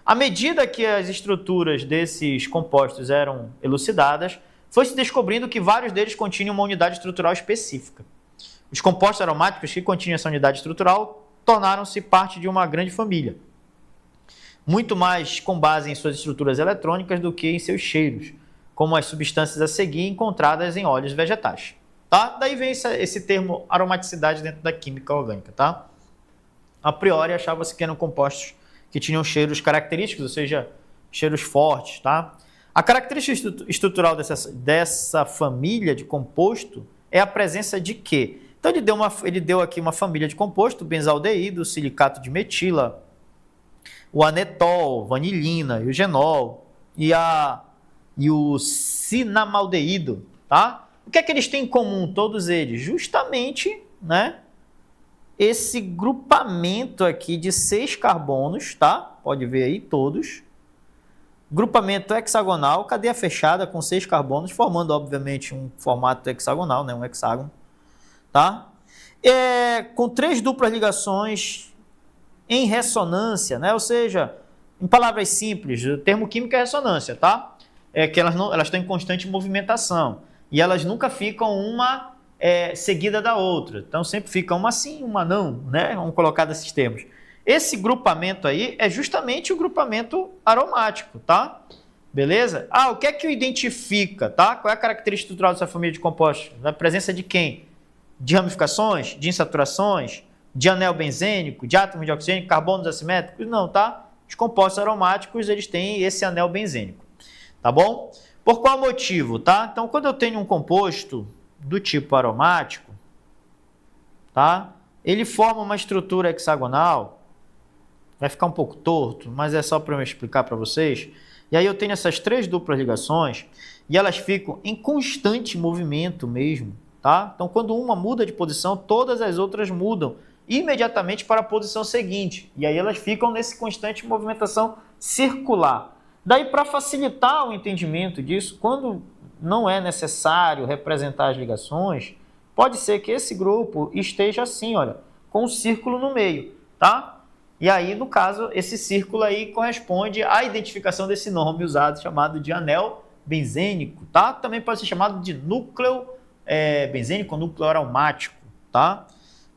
À medida que as estruturas desses compostos eram elucidadas, foi se descobrindo que vários deles continham uma unidade estrutural específica. Os compostos aromáticos que continham essa unidade estrutural tornaram-se parte de uma grande família, muito mais com base em suas estruturas eletrônicas do que em seus cheiros, como as substâncias a seguir encontradas em óleos vegetais. Tá? Daí vem esse termo aromaticidade dentro da química orgânica. Tá? A priori, achava-se que eram compostos que tinham cheiros característicos, ou seja, cheiros fortes. Tá? A característica estrutural dessa família de composto é a presença de quê? Então ele deu aqui uma família de composto, benzaldeído, silicato de metila, o anetol, vanilina, eugenol e o cinamaldeído, tá? O que é que eles têm em comum, todos eles? Justamente, né, esse grupamento aqui de 6 carbonos, tá? Pode ver aí todos. Grupamento hexagonal, cadeia fechada com 6 carbonos, formando, obviamente, um formato hexagonal, né, um hexágono, tá? Com 3 duplas ligações em ressonância, né? Ou seja, em palavras simples, o termo químico é ressonância, tá? É que elas estão em constante movimentação e elas nunca ficam uma seguida da outra. Então sempre fica uma sim, uma não, né? Vamos colocar desses termos. Esse grupamento aí é justamente o grupamento aromático, tá? Beleza? O que é que o identifica, tá? Qual é a característica estrutural dessa família de compostos? A presença de quem? De ramificações, de insaturações, de anel benzênico, de átomos de oxigênio, carbonos assimétricos? Não, tá? Os compostos aromáticos, eles têm esse anel benzênico, tá bom? Por qual motivo, tá? Então, quando eu tenho um composto do tipo aromático, tá? Ele forma uma estrutura hexagonal, vai ficar um pouco torto, mas é só para eu explicar para vocês. E aí eu tenho essas 3 duplas ligações e elas ficam em constante movimento mesmo, tá? Então, quando uma muda de posição, todas as outras mudam imediatamente para a posição seguinte. E aí elas ficam nesse constante movimentação circular. Daí, para facilitar o entendimento disso, quando não é necessário representar as ligações, pode ser que esse grupo esteja assim, olha, com um círculo no meio, tá? E aí, no caso, esse círculo aí corresponde à identificação desse nome usado, chamado de anel benzênico, tá? Também pode ser chamado de núcleo benzênico ou núcleo aromático, tá?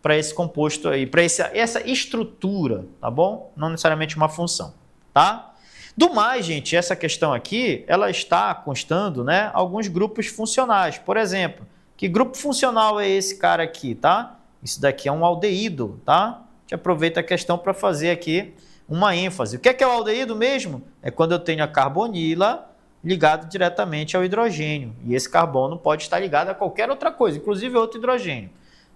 Para esse composto aí, para essa estrutura, tá bom? Não necessariamente uma função, tá? Do mais, gente, essa questão aqui, ela está constando, né, alguns grupos funcionais. Por exemplo, que grupo funcional é esse cara aqui, tá? Isso daqui é um aldeído, tá? A gente aproveita a questão para fazer aqui uma ênfase. O que é o aldeído mesmo? É quando eu tenho a carbonila ligado diretamente ao hidrogênio. E esse carbono pode estar ligado a qualquer outra coisa, inclusive outro hidrogênio,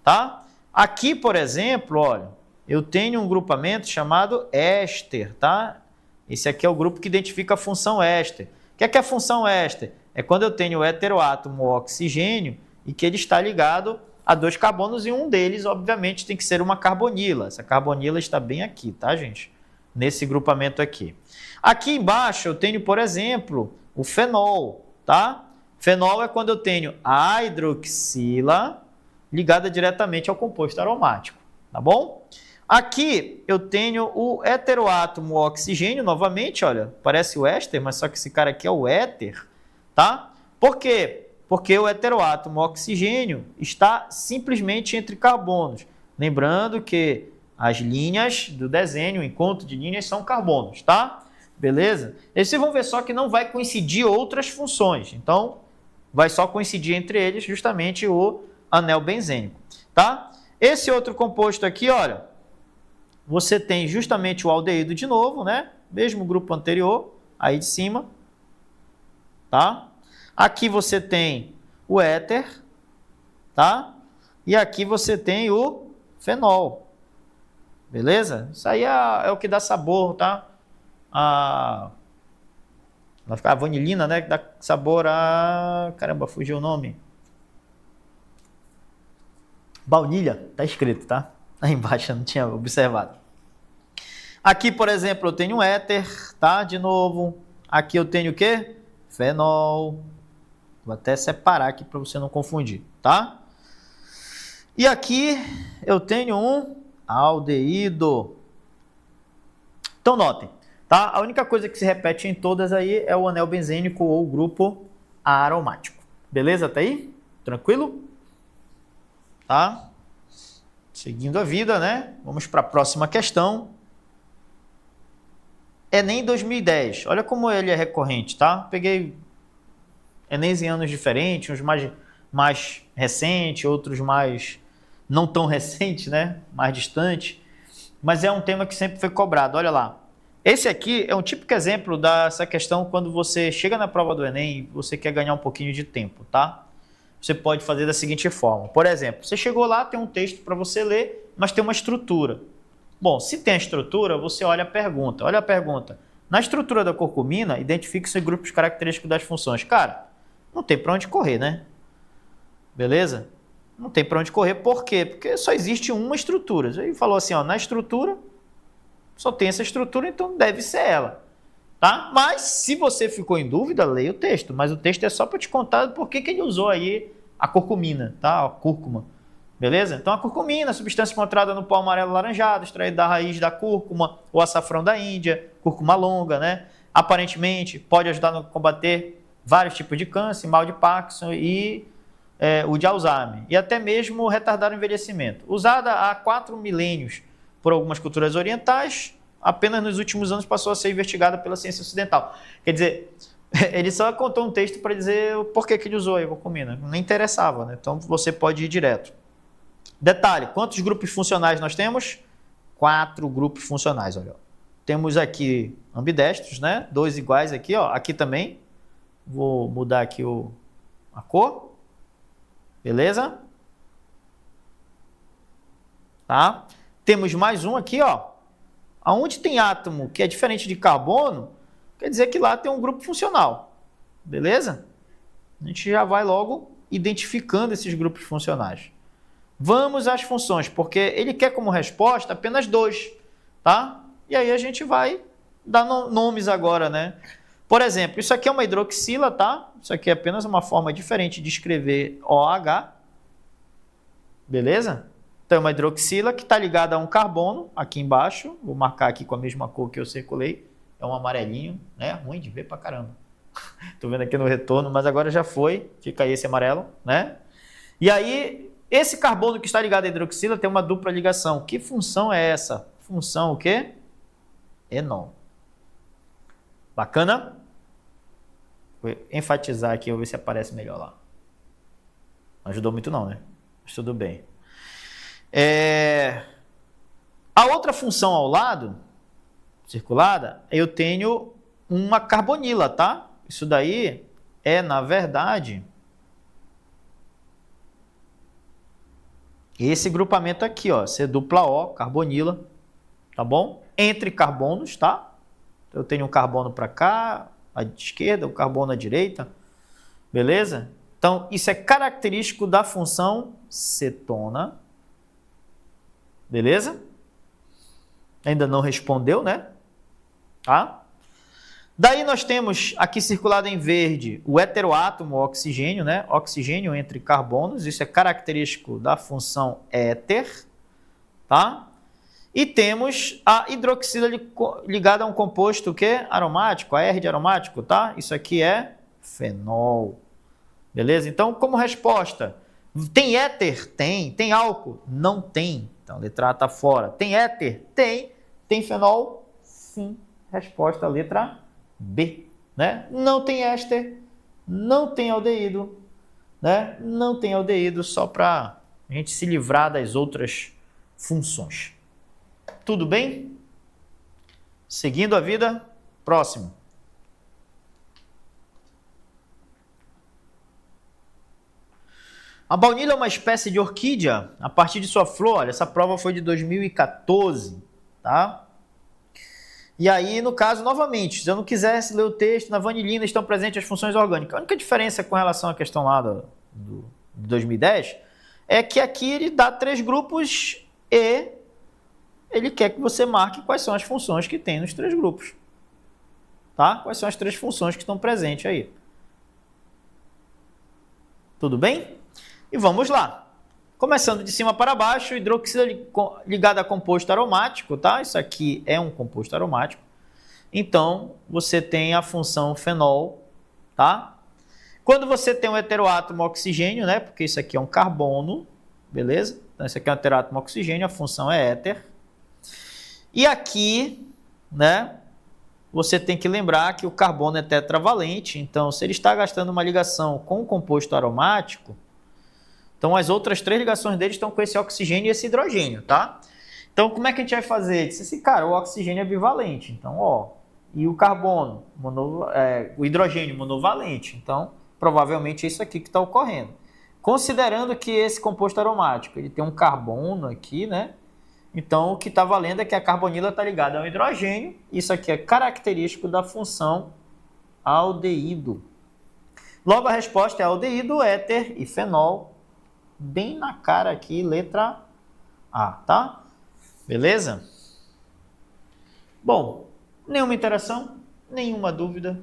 tá? Aqui, por exemplo, olha, eu tenho um grupamento chamado éster, tá? Esse aqui é o grupo que identifica a função éster. O que é a função éster? É quando eu tenho o heteroátomo oxigênio e que ele está ligado a 2 carbonos e um deles, obviamente, tem que ser uma carbonila. Essa carbonila está bem aqui, tá, gente? Nesse grupamento aqui. Aqui embaixo eu tenho, por exemplo, o fenol, tá? Fenol é quando eu tenho a hidroxila ligada diretamente ao composto aromático, tá bom? Aqui eu tenho o heteroátomo oxigênio, novamente, olha, parece o éster, mas só que esse cara aqui é o éter, tá? Por quê? Porque o heteroátomo oxigênio está simplesmente entre carbonos. Lembrando que as linhas do desenho, o encontro de linhas são carbonos, tá? Beleza? E vocês vão ver só que não vai coincidir outras funções. Então, vai só coincidir entre eles justamente o anel benzênico, tá? Esse outro composto aqui, olha, você tem justamente o aldeído de novo, né? Mesmo grupo anterior, aí de cima, tá? Aqui você tem o éter, tá? E aqui você tem o fenol, beleza? Isso aí é o que dá sabor, tá? Vai ficar a vanilina, né? Que dá sabor a... Caramba, fugiu o nome. Baunilha, tá escrito, tá? Aí embaixo, eu não tinha observado. Aqui, por exemplo, eu tenho um éter, tá? De novo. Aqui eu tenho o quê? Fenol. Vou até separar aqui para você não confundir, tá? E aqui eu tenho um aldeído. Então, notem, tá? A única coisa que se repete em todas aí é o anel benzênico ou o grupo aromático. Beleza? Até aí? Tranquilo? Tá? Seguindo a vida, né? Vamos para a próxima questão. Enem 2010. Olha como ele é recorrente, tá? Peguei Enems em anos diferentes, uns mais recentes, outros mais não tão recentes, né? Mais distantes. Mas é um tema que sempre foi cobrado. Olha lá. Esse aqui é um típico exemplo dessa questão quando você chega na prova do Enem e você quer ganhar um pouquinho de tempo, tá? você pode fazer da seguinte forma. Por exemplo, você chegou lá, tem um texto para você ler, mas tem uma estrutura. Bom, se tem a estrutura, você olha a pergunta. Olha a pergunta. Na estrutura da curcumina, identifique os grupos característicos das funções. Cara, não tem para onde correr, né? Beleza? Não tem para onde correr. Por quê? Porque só existe uma estrutura. Ele falou assim, ó, na estrutura, só tem essa estrutura, então deve ser ela. Tá? Mas, se você ficou em dúvida, leia o texto. Mas o texto é só para te contar por que ele usou aí a curcumina, tá? A cúrcuma. Beleza? Então, a curcumina, substância encontrada no pó amarelo laranjado, extraída da raiz da cúrcuma, ou açafrão da Índia, cúrcuma longa, né? Aparentemente, pode ajudar a combater vários tipos de câncer, mal de Parkinson e o de Alzheimer. E até mesmo retardar o envelhecimento. Usada há 4 milênios por algumas culturas orientais, apenas nos últimos anos passou a ser investigada pela ciência ocidental. Quer dizer, ele só contou um texto para dizer por que ele usou a curcumina. Não interessava, né? Então, você pode ir direto. Detalhe, quantos grupos funcionais nós temos? 4 grupos funcionais, olha. Temos aqui ambidestros, né? 2 iguais aqui, ó. Aqui também. Vou mudar aqui a cor. Beleza? Tá? Temos mais um aqui, ó. Aonde tem átomo que é diferente de carbono, quer dizer que lá tem um grupo funcional. Beleza? A gente já vai logo identificando esses grupos funcionais. Vamos às funções, porque ele quer como resposta apenas 2, tá? E aí a gente vai dar nomes agora, né? Por exemplo, isso aqui é uma hidroxila, tá? Isso aqui é apenas uma forma diferente de escrever OH. Beleza? Então, é uma hidroxila que está ligada a um carbono, aqui embaixo. Vou marcar aqui com a mesma cor que eu circulei. É um amarelinho, né? Ruim de ver pra caramba. Tô vendo aqui no retorno, mas agora já foi. Fica aí esse amarelo, né? E aí, esse carbono que está ligado à hidroxila tem uma dupla ligação. Que função é essa? Função o quê? Enol. Bacana? Vou enfatizar aqui, vou ver se aparece melhor lá. Não ajudou muito não, né? Mas tudo bem. A outra função ao lado, circulada, eu tenho uma carbonila, tá? Isso daí é, na verdade, esse grupamento aqui, ó, C-dupla-O, carbonila, tá bom? Entre carbonos, tá? Eu tenho um carbono para cá, à esquerda, um carbono à direita, beleza? Então, isso é característico da função cetona, beleza? Ainda não respondeu, né? Tá? Daí nós temos aqui circulado em verde o heteroátomo, o oxigênio, né? Oxigênio entre carbonos, isso é característico da função éter, tá? E temos a hidroxila ligada a um composto que aromático, a R de aromático, tá? Isso aqui é fenol. Beleza? Então, como resposta, tem éter? Tem. Tem álcool? Não tem. Então, a letra A está fora. Tem éter? Tem. Tem fenol? Sim. Resposta, letra B. Né? Não tem éster, não tem aldeído, né? Não tem aldeído, só para a gente se livrar das outras funções. Tudo bem? Seguindo a vida, próximo. A baunilha é uma espécie de orquídea. A partir de sua flor, olha, essa prova foi de 2014, tá? E aí, no caso, novamente, se eu não quisesse ler o texto, na vanilina estão presentes as funções orgânicas. A única diferença com relação à questão lá de 2010 é que aqui ele dá 3 grupos e ele quer que você marque quais são as funções que tem nos 3 grupos. Tá? Quais são as 3 funções que estão presentes aí. Tudo bem? E vamos lá. Começando de cima para baixo, hidroxila ligada a composto aromático, tá? Isso aqui é um composto aromático. Então, você tem a função fenol, tá? Quando você tem um heteroátomo oxigênio, né? Porque isso aqui é um carbono, beleza? Então, isso aqui é um heteroátomo oxigênio, a função é éter. E aqui, né? Você tem que lembrar que o carbono é tetravalente. Então, se ele está gastando uma ligação com o composto aromático, então, as outras 3 ligações dele estão com esse oxigênio e esse hidrogênio, tá? Então, como é que a gente vai fazer? Disse assim, cara, o oxigênio é bivalente. Então, ó, e o carbono, o hidrogênio monovalente. Então, provavelmente é isso aqui que está ocorrendo. Considerando que esse composto aromático ele tem um carbono aqui, né? Então, o que está valendo é que a carbonila está ligada ao hidrogênio. Isso aqui é característico da função aldeído. Logo, a resposta é aldeído, éter e fenol. Bem na cara aqui, letra A, tá? Beleza? Bom, nenhuma interação, nenhuma dúvida,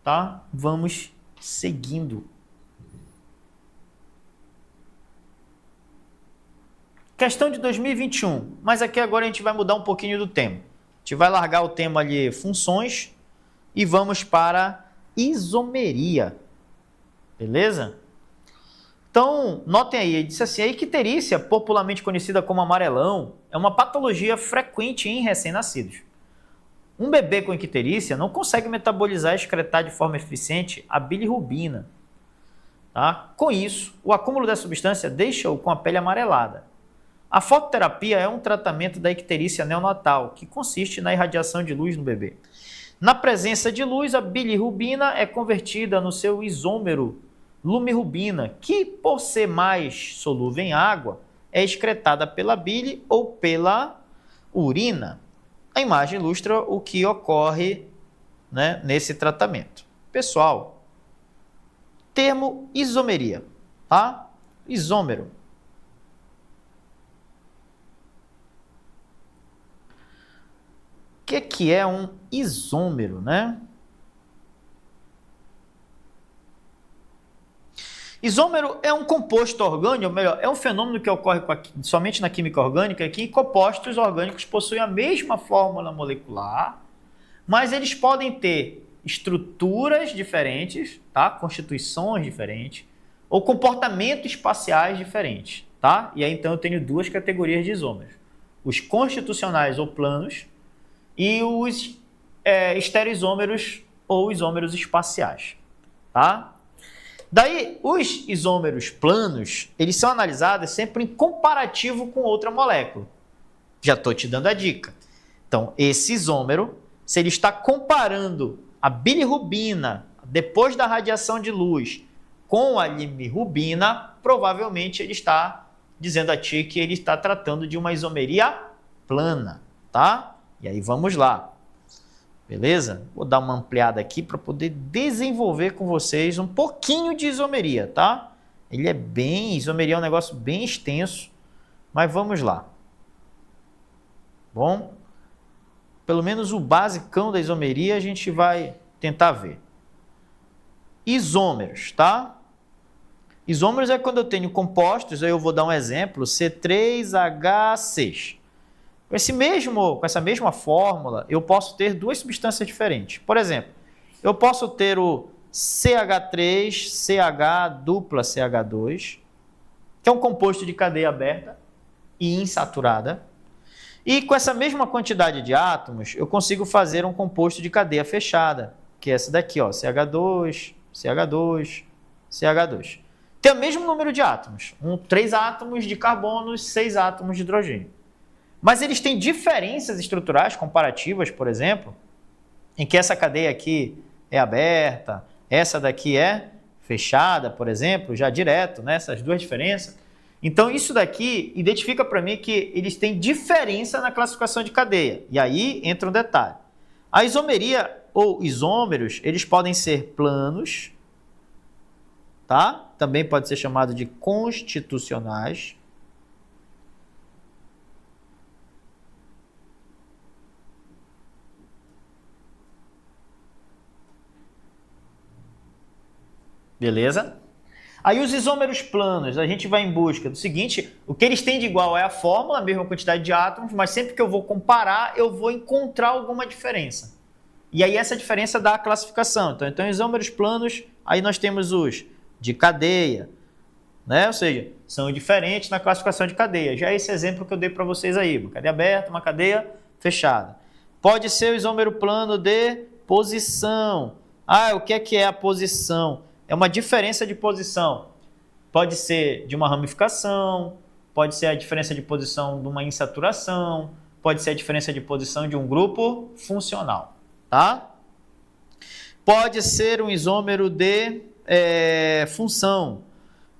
tá? Vamos seguindo. Questão de 2021, mas aqui agora a gente vai mudar um pouquinho do tema. A gente vai largar o tema ali funções e vamos para isomeria. Beleza? Então, notem aí, ele disse assim, a icterícia, popularmente conhecida como amarelão, é uma patologia frequente em recém-nascidos. Um bebê com icterícia não consegue metabolizar e excretar de forma eficiente a bilirrubina. Tá? Com isso, o acúmulo dessa substância deixa-o com a pele amarelada. A fototerapia é um tratamento da icterícia neonatal, que consiste na irradiação de luz no bebê. Na presença de luz, a bilirrubina é convertida no seu isômero lumirrubina, que, por ser mais solúvel em água, é excretada pela bile ou pela urina. A imagem ilustra o que ocorre, né, nesse tratamento. Pessoal, termo isomeria, tá? Isômero. O que é um isômero, né? Isômero é um composto orgânico, ou melhor, é um fenômeno que ocorre somente na química orgânica, que compostos orgânicos possuem a mesma fórmula molecular, mas eles podem ter estruturas diferentes, tá? Constituições diferentes, ou comportamentos espaciais diferentes, tá? E aí então eu tenho duas categorias de isômeros: os constitucionais ou planos e os estereoisômeros ou isômeros espaciais, tá? Daí, os isômeros planos, eles são analisados sempre em comparativo com outra molécula. Já estou te dando a dica. Então, esse isômero, se ele está comparando a bilirrubina depois da radiação de luz com a limirrubina, provavelmente ele está dizendo a ti que ele está tratando de uma isomeria plana, tá? E aí vamos lá, beleza? Vou dar uma ampliada aqui para poder desenvolver com vocês um pouquinho de isomeria, tá? Ele é isomeria é um negócio bem extenso, mas vamos lá. Bom, pelo menos o basicão da isomeria a gente vai tentar ver. Isômeros, tá? Isômeros é quando eu tenho compostos, aí eu vou dar um exemplo, C3H6. Com essa mesma fórmula, eu posso ter duas substâncias diferentes. Por exemplo, eu posso ter o CH3CH dupla CH2, que é um composto de cadeia aberta e insaturada. E com essa mesma quantidade de átomos, eu consigo fazer um composto de cadeia fechada, que é essa daqui, ó, CH2, CH2, CH2. Tem o mesmo número de átomos, 3 átomos de carbono, 6 átomos de hidrogênio. Mas eles têm diferenças estruturais comparativas, por exemplo, em que essa cadeia aqui é aberta, essa daqui é fechada, por exemplo, já direto, né? Essas duas diferenças. Então, isso daqui identifica para mim que eles têm diferença na classificação de cadeia. E aí entra um detalhe. A isomeria ou isômeros, eles podem ser planos, tá? Também pode ser chamado de constitucionais. Beleza? Aí os isômeros planos, a gente vai em busca do seguinte, o que eles têm de igual é a fórmula, a mesma quantidade de átomos, mas sempre que eu vou comparar, eu vou encontrar alguma diferença. E aí essa diferença dá a classificação. Então isômeros planos, aí nós temos os de cadeia, né? Ou seja, são diferentes na classificação de cadeia. Já é esse exemplo que eu dei para vocês aí, uma cadeia aberta, uma cadeia fechada. Pode ser o isômero plano de posição. O que é a posição? É uma diferença de posição. Pode ser de uma ramificação, pode ser a diferença de posição de uma insaturação, pode ser a diferença de posição de um grupo funcional, tá? Pode ser um isômero de função,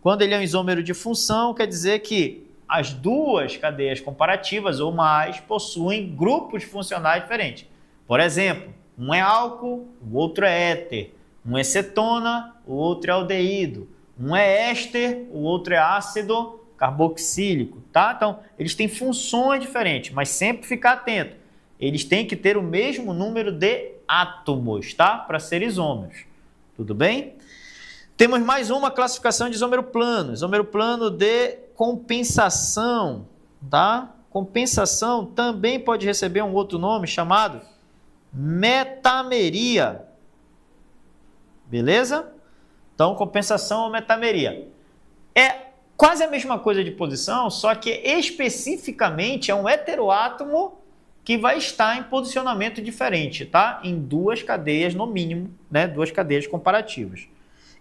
Quando ele é um isômero de função, quer dizer que as duas cadeias comparativas ou mais possuem grupos funcionais diferentes. Por exemplo, um é álcool, o outro é éter. Um é cetona, o outro é aldeído. Um é éster, o outro é ácido carboxílico, tá? Então, eles têm funções diferentes, mas sempre ficar atento. Eles têm que ter o mesmo número de átomos, tá? Para ser isômeros. Tudo bem? Temos mais uma classificação de isômero plano. Isômero plano de compensação, tá? Compensação também pode receber um outro nome chamado metameria. Beleza? Então, compensação ou metameria. É quase a mesma coisa de posição, só que especificamente é um heteroátomo que vai estar em posicionamento diferente, tá? Em duas cadeias, no mínimo, né? Duas cadeias comparativas.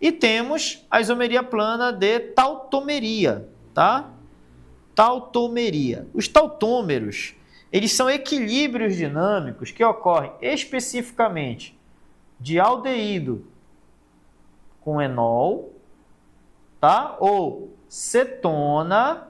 E temos a isomeria plana de tautomeria, tá? Tautomeria. Os tautômeros, eles são equilíbrios dinâmicos que ocorrem especificamente de aldeído com enol, tá? Ou cetona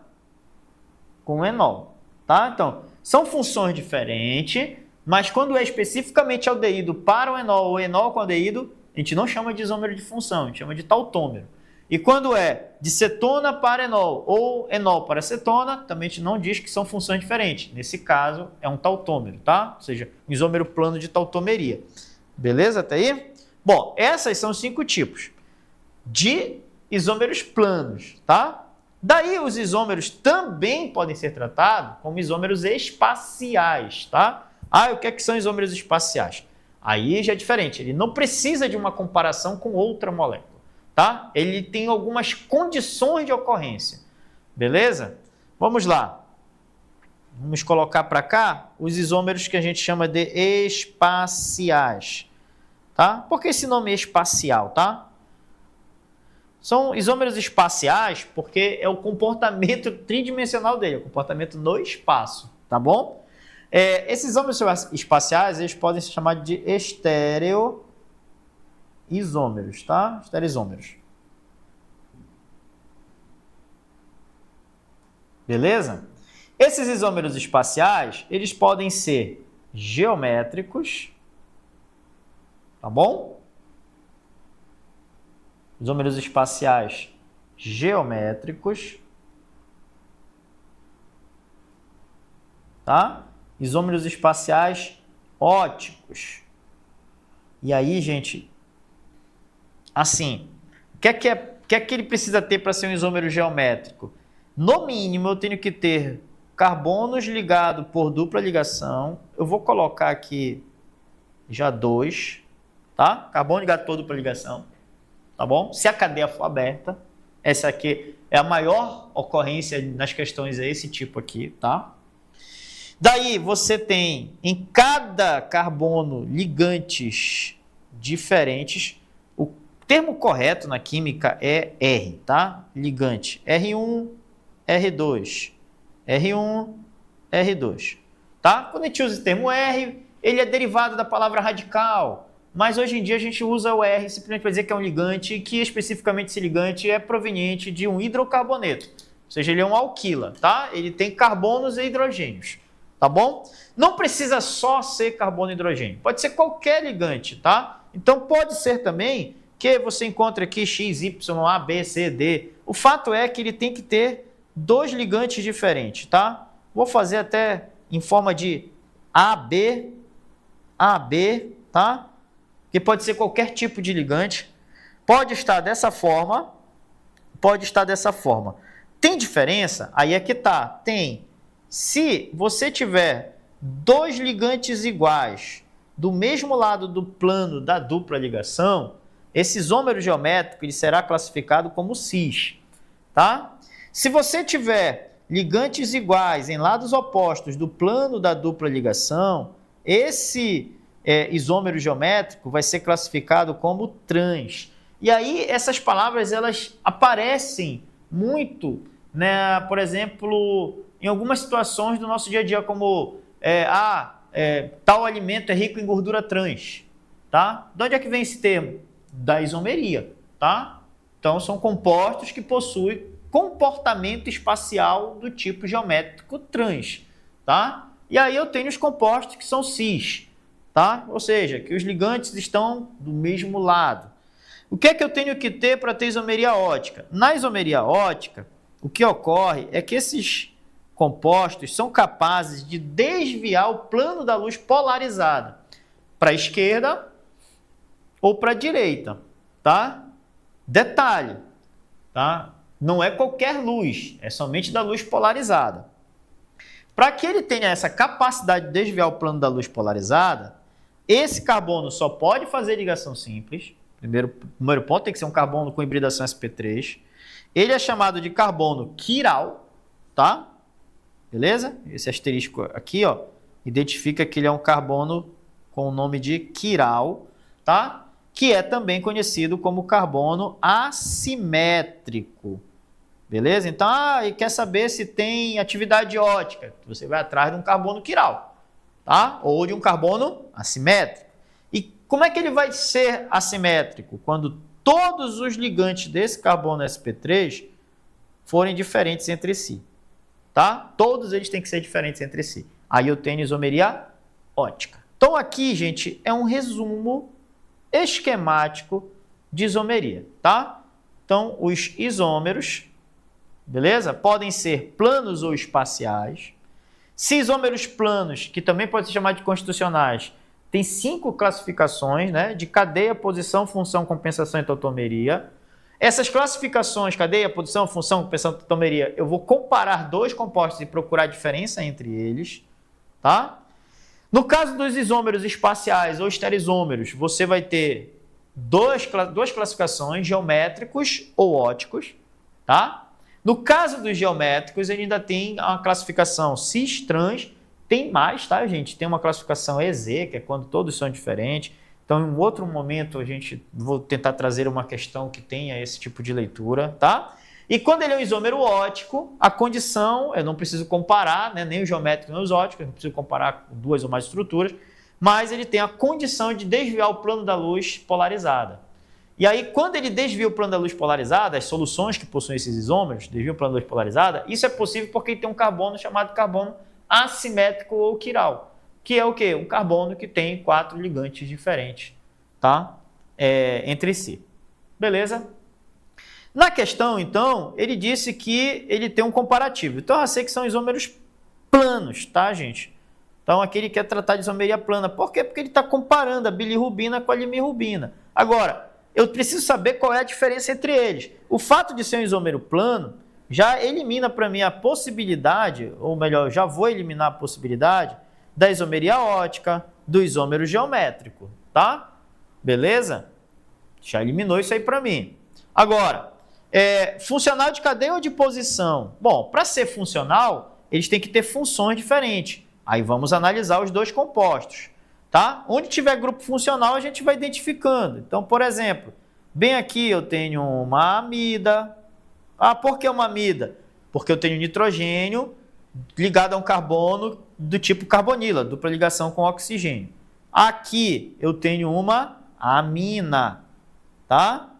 com enol, tá? Então, são funções diferentes, mas quando é especificamente aldeído para o enol ou enol com aldeído, a gente não chama de isômero de função, a gente chama de tautômero. E quando é de cetona para enol ou enol para cetona, também a gente não diz que são funções diferentes. Nesse caso, é um tautômero, tá? Ou seja, um isômero plano de tautomeria. Beleza até aí? Bom, essas são os 5 tipos de isômeros planos, tá? Daí os isômeros também podem ser tratados como isômeros espaciais, tá? Ah, o que é que são isômeros espaciais? Aí já é diferente, ele não precisa de uma comparação com outra molécula, tá? Ele tem algumas condições de ocorrência, beleza? Vamos lá. Vamos colocar para cá os isômeros que a gente chama de espaciais, tá? Por que esse nome é espacial, tá? São isômeros espaciais porque é o comportamento tridimensional dele, o comportamento no espaço, tá bom? Esses isômeros espaciais, eles podem ser chamados de estereoisômeros, tá? Estereoisômeros. Beleza? Esses isômeros espaciais, eles podem ser geométricos, tá bom? Isômeros espaciais geométricos, tá? Isômeros espaciais óticos. E aí, gente, assim, o que é que ele precisa ter para ser um isômero geométrico? No mínimo, eu tenho que ter carbonos ligados por dupla ligação. Eu vou colocar aqui já 2, tá? Carbono ligado por dupla ligação. Tá bom? Se a cadeia for aberta, essa aqui é a maior ocorrência nas questões, é esse tipo aqui, tá? Daí você tem em cada carbono ligantes diferentes. O termo correto na química é R, tá? Ligante R1, R2, R1, R2, tá? Quando a gente usa esse termo R, ele é derivado da palavra radical. Mas hoje em dia a gente usa o R simplesmente para dizer que é um ligante, que especificamente esse ligante é proveniente de um hidrocarboneto. Ou seja, ele é um alquila, tá? Ele tem carbonos e hidrogênios, tá bom? Não precisa só ser carbono e hidrogênio, pode ser qualquer ligante, tá? Então pode ser também que você encontre aqui X, Y, A, B, C, D. O fato é que ele tem que ter 2 ligantes diferentes, tá? Vou fazer até em forma de AB, tá? Que pode ser qualquer tipo de ligante, pode estar dessa forma, Tem diferença? Aí é que tá, tem. Se você tiver 2 ligantes iguais do mesmo lado do plano da dupla ligação, esse isômero geométrico ele será classificado como cis, tá? Se você tiver ligantes iguais em lados opostos do plano da dupla ligação, esse isômero geométrico vai ser classificado como trans. E aí essas palavras elas aparecem muito, né, por exemplo, em algumas situações do nosso dia a dia, como tal alimento é rico em gordura trans, tá? De onde é que vem esse termo? Da isomeria, tá? Então, são compostos que possuem comportamento espacial do tipo geométrico trans, tá? E aí eu tenho os compostos que são cis, tá? Ou seja, que os ligantes estão do mesmo lado. O que é que eu tenho que ter para ter isomeria ótica? Na isomeria ótica, o que ocorre é que esses compostos são capazes de desviar o plano da luz polarizada para a esquerda ou para a direita, tá? Detalhe, tá? Não é qualquer luz, é somente da luz polarizada. Para que ele tenha essa capacidade de desviar o plano da luz polarizada, esse carbono só pode fazer ligação simples. Primeiro ponto, tem que ser um carbono com hibridação sp3. Ele é chamado de carbono quiral, tá? Beleza? Esse asterisco aqui, ó, identifica que ele é um carbono com o nome de quiral, tá? Que é também conhecido como carbono assimétrico. Beleza? Então, e quer saber se tem atividade ótica? Você vai atrás de um carbono quiral, tá? Ou de um carbono assimétrico. E como é que ele vai ser assimétrico? Quando todos os ligantes desse carbono sp3 forem diferentes entre si, tá? Todos eles têm que ser diferentes entre si. Aí eu tenho isomeria ótica. Então, aqui, gente, é um resumo esquemático de isomeria, tá? Então, os isômeros, beleza? Podem ser planos ou espaciais. Se isômeros planos, que também pode ser chamado de constitucionais, tem 5 classificações, né? De cadeia, posição, função, compensação e tautomeria. Essas classificações, cadeia, posição, função, compensação e tautomeria, eu vou comparar dois compostos e procurar a diferença entre eles, tá? No caso dos isômeros espaciais ou estereisômeros, você vai ter duas classificações, geométricos ou óticos, tá? No caso dos geométricos, ele ainda tem uma classificação cis-trans, tem mais, tá, gente? Tem uma classificação EZ, que é quando todos são diferentes. Então, em um outro momento, vou tentar trazer uma questão que tenha esse tipo de leitura, tá? E quando ele é um isômero ótico, a condição, eu não preciso comparar, né, nem o geométrico nem os óticos, eu não preciso comparar com duas ou mais estruturas, mas ele tem a condição de desviar o plano da luz polarizada. E aí, quando ele desvia o plano da luz polarizada, as soluções que possuem esses isômeros desviam o plano da luz polarizada, isso é possível porque ele tem um carbono chamado carbono assimétrico ou quiral, que é o quê? Um carbono que tem 4 ligantes diferentes, tá? Entre si. Beleza? Na questão, então, ele disse que ele tem um comparativo. Então, eu sei que são isômeros planos, tá, gente? Então, aqui ele quer tratar de isomeria plana. Por quê? Porque ele está comparando a bilirrubina com a limirrubina. Agora, eu preciso saber qual é a diferença entre eles. O fato de ser um isômero plano já elimina para mim a possibilidade, ou melhor, já vou eliminar a possibilidade da isomeria ótica, do isômero geométrico, tá? Beleza? Já eliminou isso aí para mim. Agora, funcional de cadeia ou de posição? Bom, para ser funcional, eles têm que ter funções diferentes. Aí vamos analisar os dois compostos, tá? Onde tiver grupo funcional, a gente vai identificando. Então, por exemplo, bem aqui eu tenho uma amida. Por que uma amida? Porque eu tenho nitrogênio ligado a um carbono do tipo carbonila, dupla ligação com oxigênio. Aqui eu tenho uma amina, tá?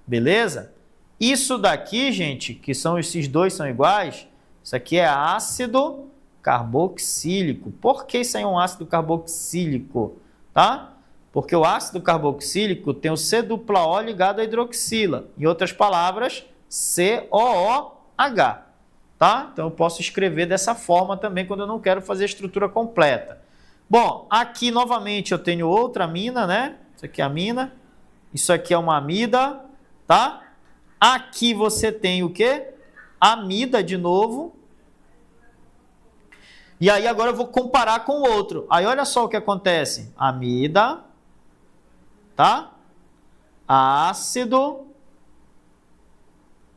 Beleza? Isso daqui, gente, que são esses dois são iguais, isso aqui é ácido carboxílico. Por que isso aí é um ácido carboxílico? Tá? Porque o ácido carboxílico tem o C-O ligado à hidroxila. Em outras palavras, COOH. Tá? Então, eu posso escrever dessa forma também quando eu não quero fazer a estrutura completa. Bom, aqui novamente eu tenho outra amina, né? Isso aqui é amina. Isso aqui é uma amida, tá? Aqui você tem o quê? Amida de novo. E aí agora eu vou comparar com o outro. Aí olha só o que acontece. Amida, tá? Ácido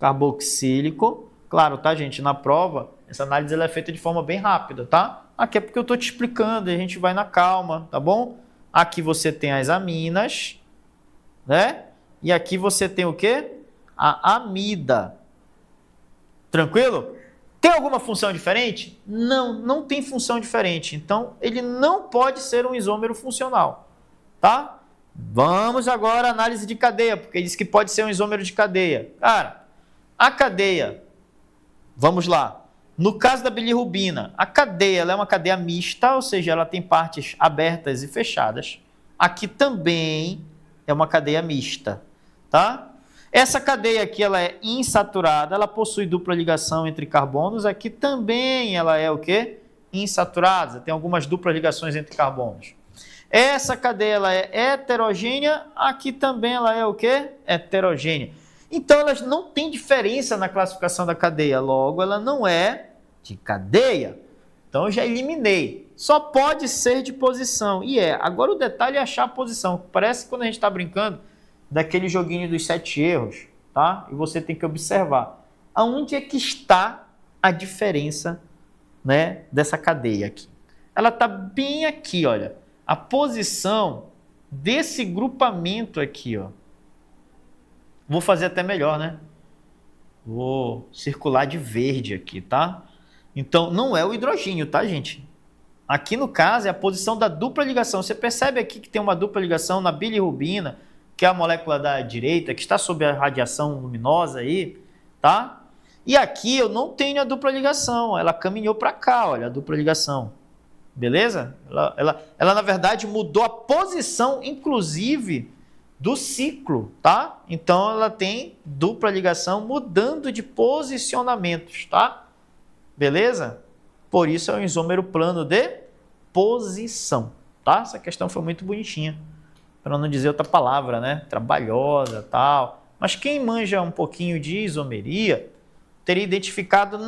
carboxílico. Claro, tá, gente? Na prova, essa análise ela é feita de forma bem rápida, tá? Aqui é porque eu estou te explicando, e a gente vai na calma, tá bom? Aqui você tem as aminas, né? E aqui você tem o quê? A amida. Tranquilo? Tem alguma função diferente? Não, não tem função diferente. Então, ele não pode ser um isômero funcional, tá? Vamos agora à análise de cadeia, porque diz que pode ser um isômero de cadeia. Cara, a cadeia, vamos lá. No caso da bilirrubina, a cadeia ela é uma cadeia mista, ou seja, ela tem partes abertas e fechadas. Aqui também é uma cadeia mista, tá? Essa cadeia aqui ela é insaturada, ela possui dupla ligação entre carbonos. Aqui também ela é o quê? Insaturada, tem algumas duplas ligações entre carbonos. Essa cadeia ela é heterogênea, aqui também ela é o quê? Heterogênea. Então, elas não têm diferença na classificação da cadeia, logo, ela não é de cadeia. Então, eu já eliminei. Só pode ser de posição, e é. Agora, o detalhe é achar a posição. Parece que quando a gente está brincando daquele joguinho dos 7 erros, tá? E você tem que observar aonde é que está a diferença, né, dessa cadeia aqui. Ela está bem aqui, olha. A posição desse grupamento aqui, ó. Vou fazer até melhor, né? Vou circular de verde aqui, tá? Então, não é o hidrogênio, tá, gente? Aqui, no caso, é a posição da dupla ligação. Você percebe aqui que tem uma dupla ligação na bilirrubina, que é a molécula da direita, que está sob a radiação luminosa aí, tá? E aqui eu não tenho a dupla ligação. Ela caminhou para cá, olha, a dupla ligação. Beleza? Ela, na verdade, mudou a posição, inclusive, do ciclo, tá? Então, ela tem dupla ligação mudando de posicionamentos, tá? Beleza? Por isso, é um isômero plano de posição, tá? Essa questão foi muito bonitinha, para não dizer outra palavra, né? Trabalhosa, tal. Mas quem manja um pouquinho de isomeria, teria identificado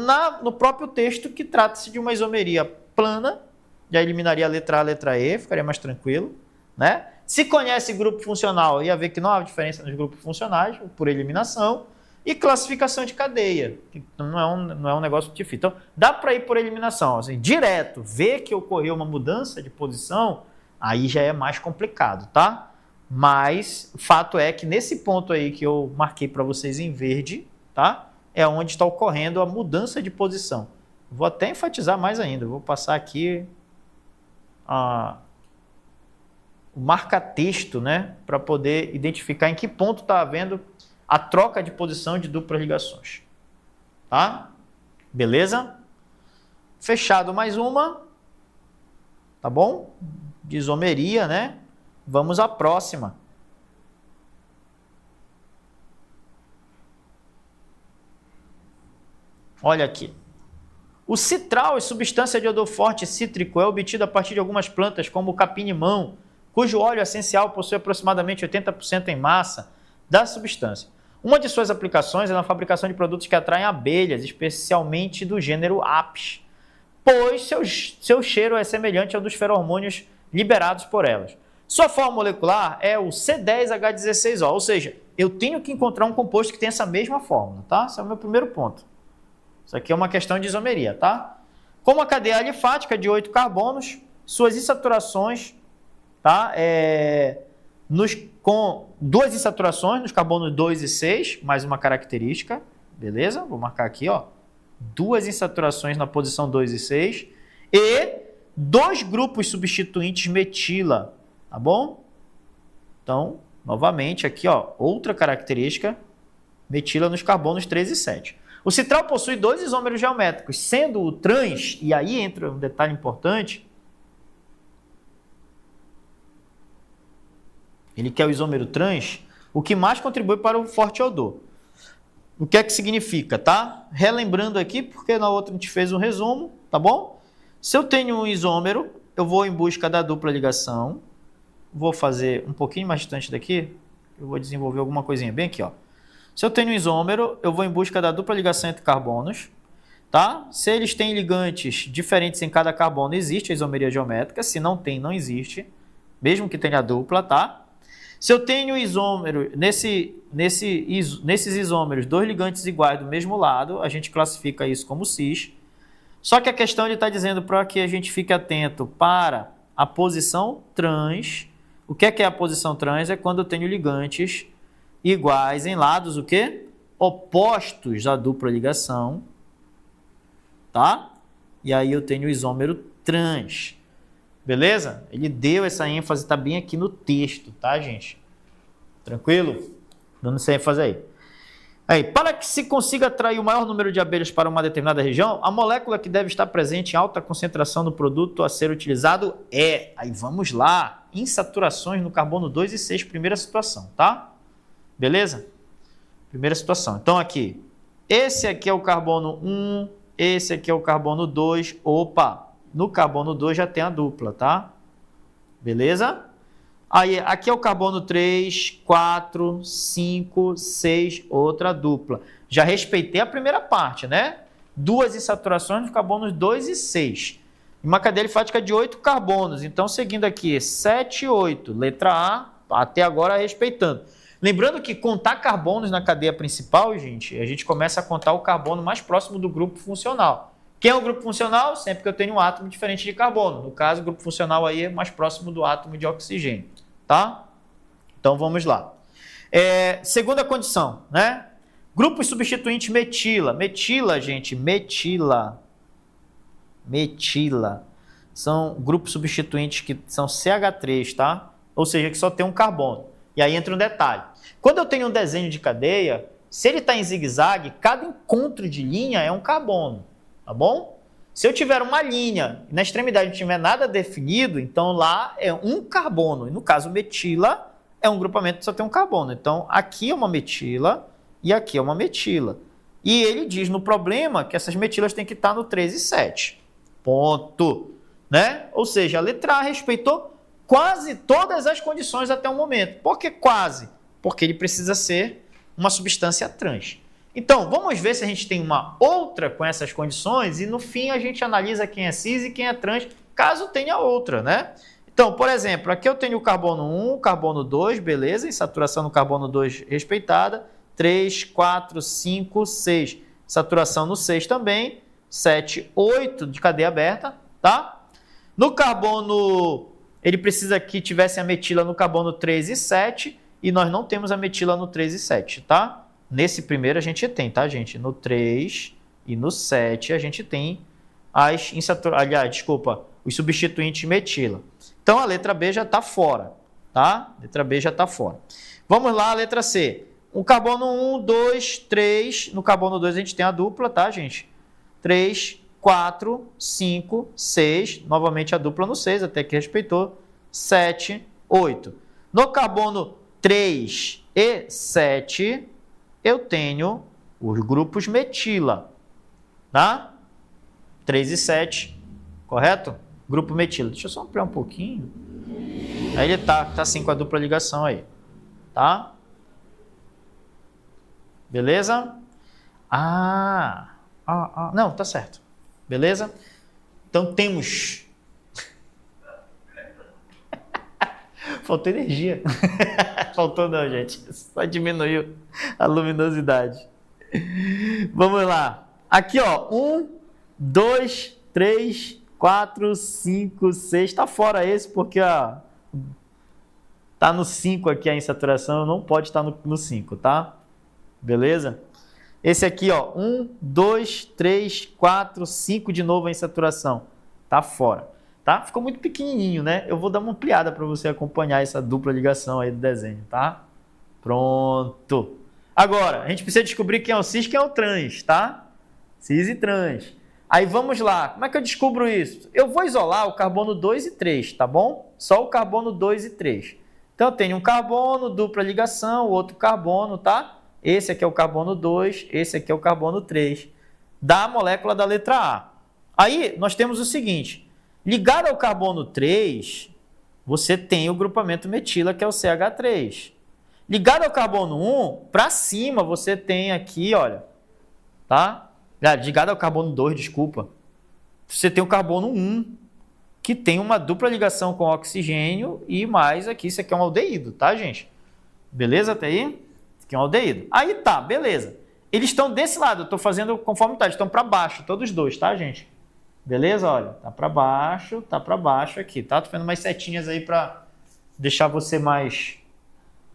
no próprio texto que trata-se de uma isomeria plana. Já eliminaria a letra A, a letra E, ficaria mais tranquilo, né? Se conhece grupo funcional, ia ver que não há diferença nos grupos funcionais, por eliminação, e classificação de cadeia, que não é um negócio difícil. Então, dá para ir por eliminação, assim, direto, ver que ocorreu uma mudança de posição, aí já é mais complicado, tá? Mas o fato é que nesse ponto aí que eu marquei para vocês em verde, tá? É onde está ocorrendo a mudança de posição. Vou até enfatizar mais ainda, vou passar aqui o marca-texto, né, para poder identificar em que ponto está havendo a troca de posição de duplas ligações. Tá? Beleza? Fechado mais uma. Tá bom? De isomeria, né? Vamos à próxima. Olha aqui. O citral é substância de odor forte cítrico, é obtido a partir de algumas plantas, como o capim-limão, cujo óleo essencial possui aproximadamente 80% em massa da substância. Uma de suas aplicações é na fabricação de produtos que atraem abelhas, especialmente do gênero Apis, pois seu cheiro é semelhante ao dos feromônios liberados por elas. Sua forma molecular é o C10H16O, ou seja, eu tenho que encontrar um composto que tenha essa mesma fórmula, tá? Esse é o meu primeiro ponto. Isso aqui é uma questão de isomeria, tá? Como a cadeia alifática de 8 carbonos, suas insaturações, tá? Com 2 insaturações nos carbonos 2 e 6, mais uma característica, beleza? Vou marcar aqui, ó. 2 insaturações na posição 2 e 6 e 2 grupos substituintes metila, tá bom? Então, novamente aqui, ó, outra característica, metila nos carbonos 3 e 7. O citral possui 2 isômeros geométricos, sendo o trans, e aí entra um detalhe importante, ele quer o isômero trans, o que mais contribui para o forte odor. O que é que significa, tá? Relembrando aqui, porque na outra a gente fez um resumo, tá bom? Se eu tenho um isômero, eu vou em busca da dupla ligação, vou fazer um pouquinho mais distante daqui, eu vou desenvolver alguma coisinha bem aqui, ó. Se eu tenho um isômero, eu vou em busca da dupla ligação entre carbonos, tá? Se eles têm ligantes diferentes em cada carbono, existe a isomeria geométrica. Se não tem, não existe, mesmo que tenha dupla, tá? Se eu tenho isômero, nesses isômeros, 2 ligantes iguais do mesmo lado, a gente classifica isso como cis. Só que a questão ele está dizendo para que a gente fique atento para a posição trans. O que é a posição trans? É quando eu tenho ligantes iguais em lados, o quê? Opostos à dupla ligação, tá? E aí eu tenho o isômero trans. Beleza? Ele deu essa ênfase, está bem aqui no texto, tá, gente? Tranquilo? Dando essa ênfase aí. Aí, para que se consiga atrair o maior número de abelhas para uma determinada região, a molécula que deve estar presente em alta concentração no produto a ser utilizado é... Aí vamos lá, insaturações no carbono 2 e 6, primeira situação, tá? Beleza? Primeira situação. Então aqui, esse aqui é o carbono 1, esse aqui é o carbono 2. Opa, no carbono 2 já tem a dupla, tá? Beleza? Aí, aqui é o carbono 3, 4, 5, 6, outra dupla. Já respeitei a primeira parte, né? 2 insaturações nos carbonos 2 e 6. Uma cadeia alifática de 8 carbonos. Então, seguindo aqui, 7 e 8. Letra A, até agora respeitando. Lembrando que contar carbonos na cadeia principal, gente, a gente começa a contar o carbono mais próximo do grupo funcional. Quem é o grupo funcional? Sempre que eu tenho um átomo diferente de carbono. No caso, o grupo funcional aí é mais próximo do átomo de oxigênio, tá? Então, vamos lá. Segunda condição, né? Grupos substituintes metila. Metila, gente, metila. São grupos substituintes que são CH3, tá? Ou seja, que só tem um carbono. E aí entra um detalhe. Quando eu tenho um desenho de cadeia, se ele está em zigue-zague, cada encontro de linha é um carbono. Tá bom? Se eu tiver uma linha e na extremidade não tiver nada definido, então lá é um carbono. E no caso, metila é um grupamento que só tem um carbono. Então, aqui é uma metila e aqui é uma metila. E ele diz no problema que essas metilas têm que estar no 3 e 7. Ponto. Né? Ou seja, a letra A respeitou quase todas as condições até o momento. Por que quase? Porque ele precisa ser uma substância trans. Então, vamos ver se a gente tem uma outra com essas condições e no fim a gente analisa quem é cis e quem é trans, caso tenha outra, né? Então, por exemplo, aqui eu tenho o carbono 1, carbono 2, beleza, insaturação no carbono 2 respeitada, 3, 4, 5, 6, saturação no 6 também, 7, 8 de cadeia aberta, tá? No carbono, ele precisa que tivesse a metila no carbono 3 e 7 e nós não temos a metila no 3 e 7, tá? Nesse primeiro a gente tem, tá, gente? No 3 e no 7 a gente tem os substituintes metila. Então a letra B já está fora, tá? Letra B já está fora. Vamos lá, a letra C. O carbono 1, 2, 3. No carbono 2 a gente tem a dupla, tá, gente? 3, 4, 5, 6. Novamente a dupla no 6, até que respeitou. 7, 8. No carbono 3 e 7... eu tenho os grupos metila, tá? 3 e 7, correto? Grupo metila. Deixa eu só ampliar um pouquinho. Aí ele tá assim com a dupla ligação aí, tá? Beleza? Não, tá certo. Beleza? Então temos... Faltou energia. Faltou não, gente. Só diminuiu a luminosidade. Vamos lá. Aqui, ó. 1, 2, 3, 4, 5, 6. Tá fora esse porque, ó, tá no 5 aqui a insaturação. Não pode estar no 5, tá? Beleza? Esse aqui, ó. 1, 2, 3, 4, 5 de novo a insaturação. Tá fora. Tá? Ficou muito pequenininho, né? Eu vou dar uma ampliada para você acompanhar essa dupla ligação aí do desenho, tá? Pronto. Agora, a gente precisa descobrir quem é o cis e quem é o trans, tá? Cis e trans. Aí vamos lá. Como é que eu descubro isso? Eu vou isolar o carbono 2 e 3, tá bom? Só o carbono 2 e 3. Então, eu tenho um carbono, dupla ligação, outro carbono, tá? Esse aqui é o carbono 2, esse aqui é o carbono 3. Da molécula da letra A. Aí, nós temos o seguinte... ligado ao carbono 3, você tem o grupamento metila, que é o CH3. Ligado ao carbono 1, para cima você tem aqui, olha, tá? Ligado ao carbono 2, desculpa. Você tem o carbono 1, que tem uma dupla ligação com oxigênio e mais aqui, isso aqui é um aldeído, tá, gente? Beleza até aí? Isso aqui é um aldeído. Aí tá, beleza. Eles estão desse lado, eu estou fazendo conforme tá, eles estão para baixo, todos dois, tá, gente? Beleza? Olha, tá para baixo aqui, tá? Tô fazendo umas setinhas aí para deixar você mais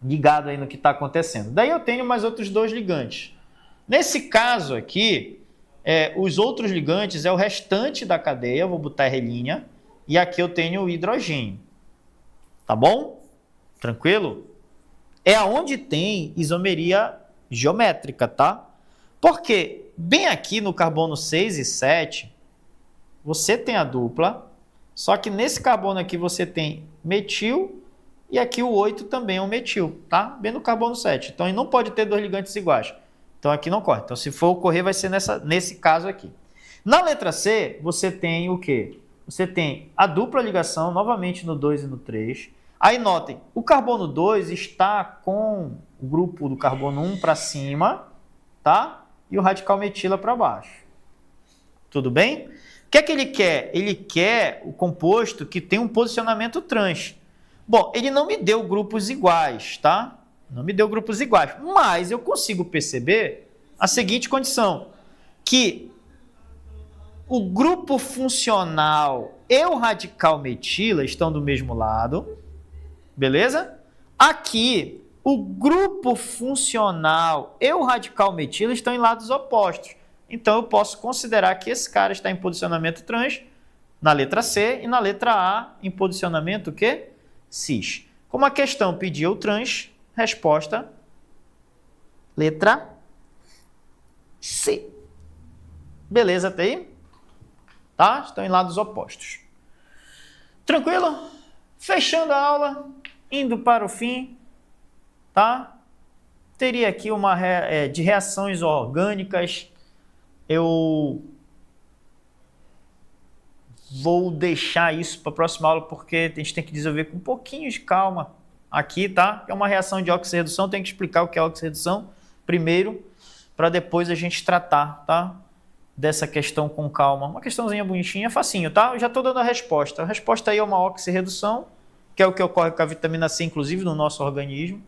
ligado aí no que está acontecendo. Daí eu tenho mais outros dois ligantes. Nesse caso aqui, os outros ligantes é o restante da cadeia, vou botar R', e aqui eu tenho o hidrogênio. Tá bom? Tranquilo? É aonde tem isomeria geométrica, tá? Porque bem aqui no carbono 6 e 7, você tem a dupla, só que nesse carbono aqui você tem metil e aqui o 8 também é um metil, tá? Bem no carbono 7. Então, ele não pode ter dois ligantes iguais. Então, aqui não corre. Então, se for ocorrer, vai ser nesse caso aqui. Na letra C, você tem o quê? Você tem a dupla ligação, novamente no 2 e no 3. Aí, notem, o carbono 2 está com o grupo do carbono 1 para cima, tá? E o radical metila para baixo. Tudo bem? O que é que ele quer? Ele quer o composto que tem um posicionamento trans. Bom, ele não me deu grupos iguais, tá? Não me deu grupos iguais, mas eu consigo perceber a seguinte condição, que o grupo funcional e o radical metila estão do mesmo lado, beleza? Aqui, o grupo funcional e o radical metila estão em lados opostos. Então, eu posso considerar que esse cara está em posicionamento trans na letra C e na letra A em posicionamento o quê? Cis. Como a questão pedia o trans, resposta, letra C. Beleza até aí? Tá? Estão em lados opostos. Tranquilo? Fechando a aula, indo para o fim, tá? Teria aqui uma de reações orgânicas. Eu vou deixar isso para a próxima aula, porque a gente tem que desenvolver com um pouquinho de calma aqui, tá? É uma reação de óxido-redução, tem que explicar o que é óxido-redução primeiro, para depois a gente tratar, tá? Dessa questão com calma. Uma questãozinha bonitinha, facinho, tá? Eu já estou dando a resposta. A resposta aí é uma óxido-redução, que é o que ocorre com a vitamina C, inclusive, no nosso organismo.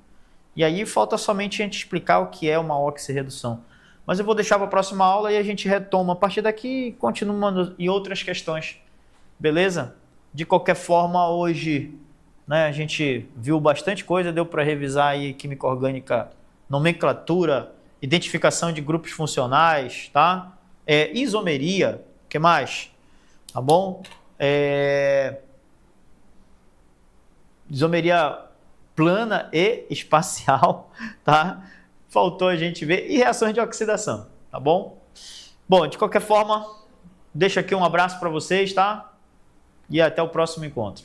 E aí falta somente a gente explicar o que é uma óxido-redução. Mas eu vou deixar para a próxima aula e a gente retoma a partir daqui e continua em outras questões. Beleza? De qualquer forma, hoje, né, a gente viu bastante coisa, deu para revisar aí química orgânica, nomenclatura, identificação de grupos funcionais, tá? Isomeria, o que mais? Tá bom? Isomeria plana e espacial, tá? Faltou a gente ver, e reações de oxidação, tá bom? Bom, de qualquer forma, deixo aqui um abraço para vocês, tá? E até o próximo encontro.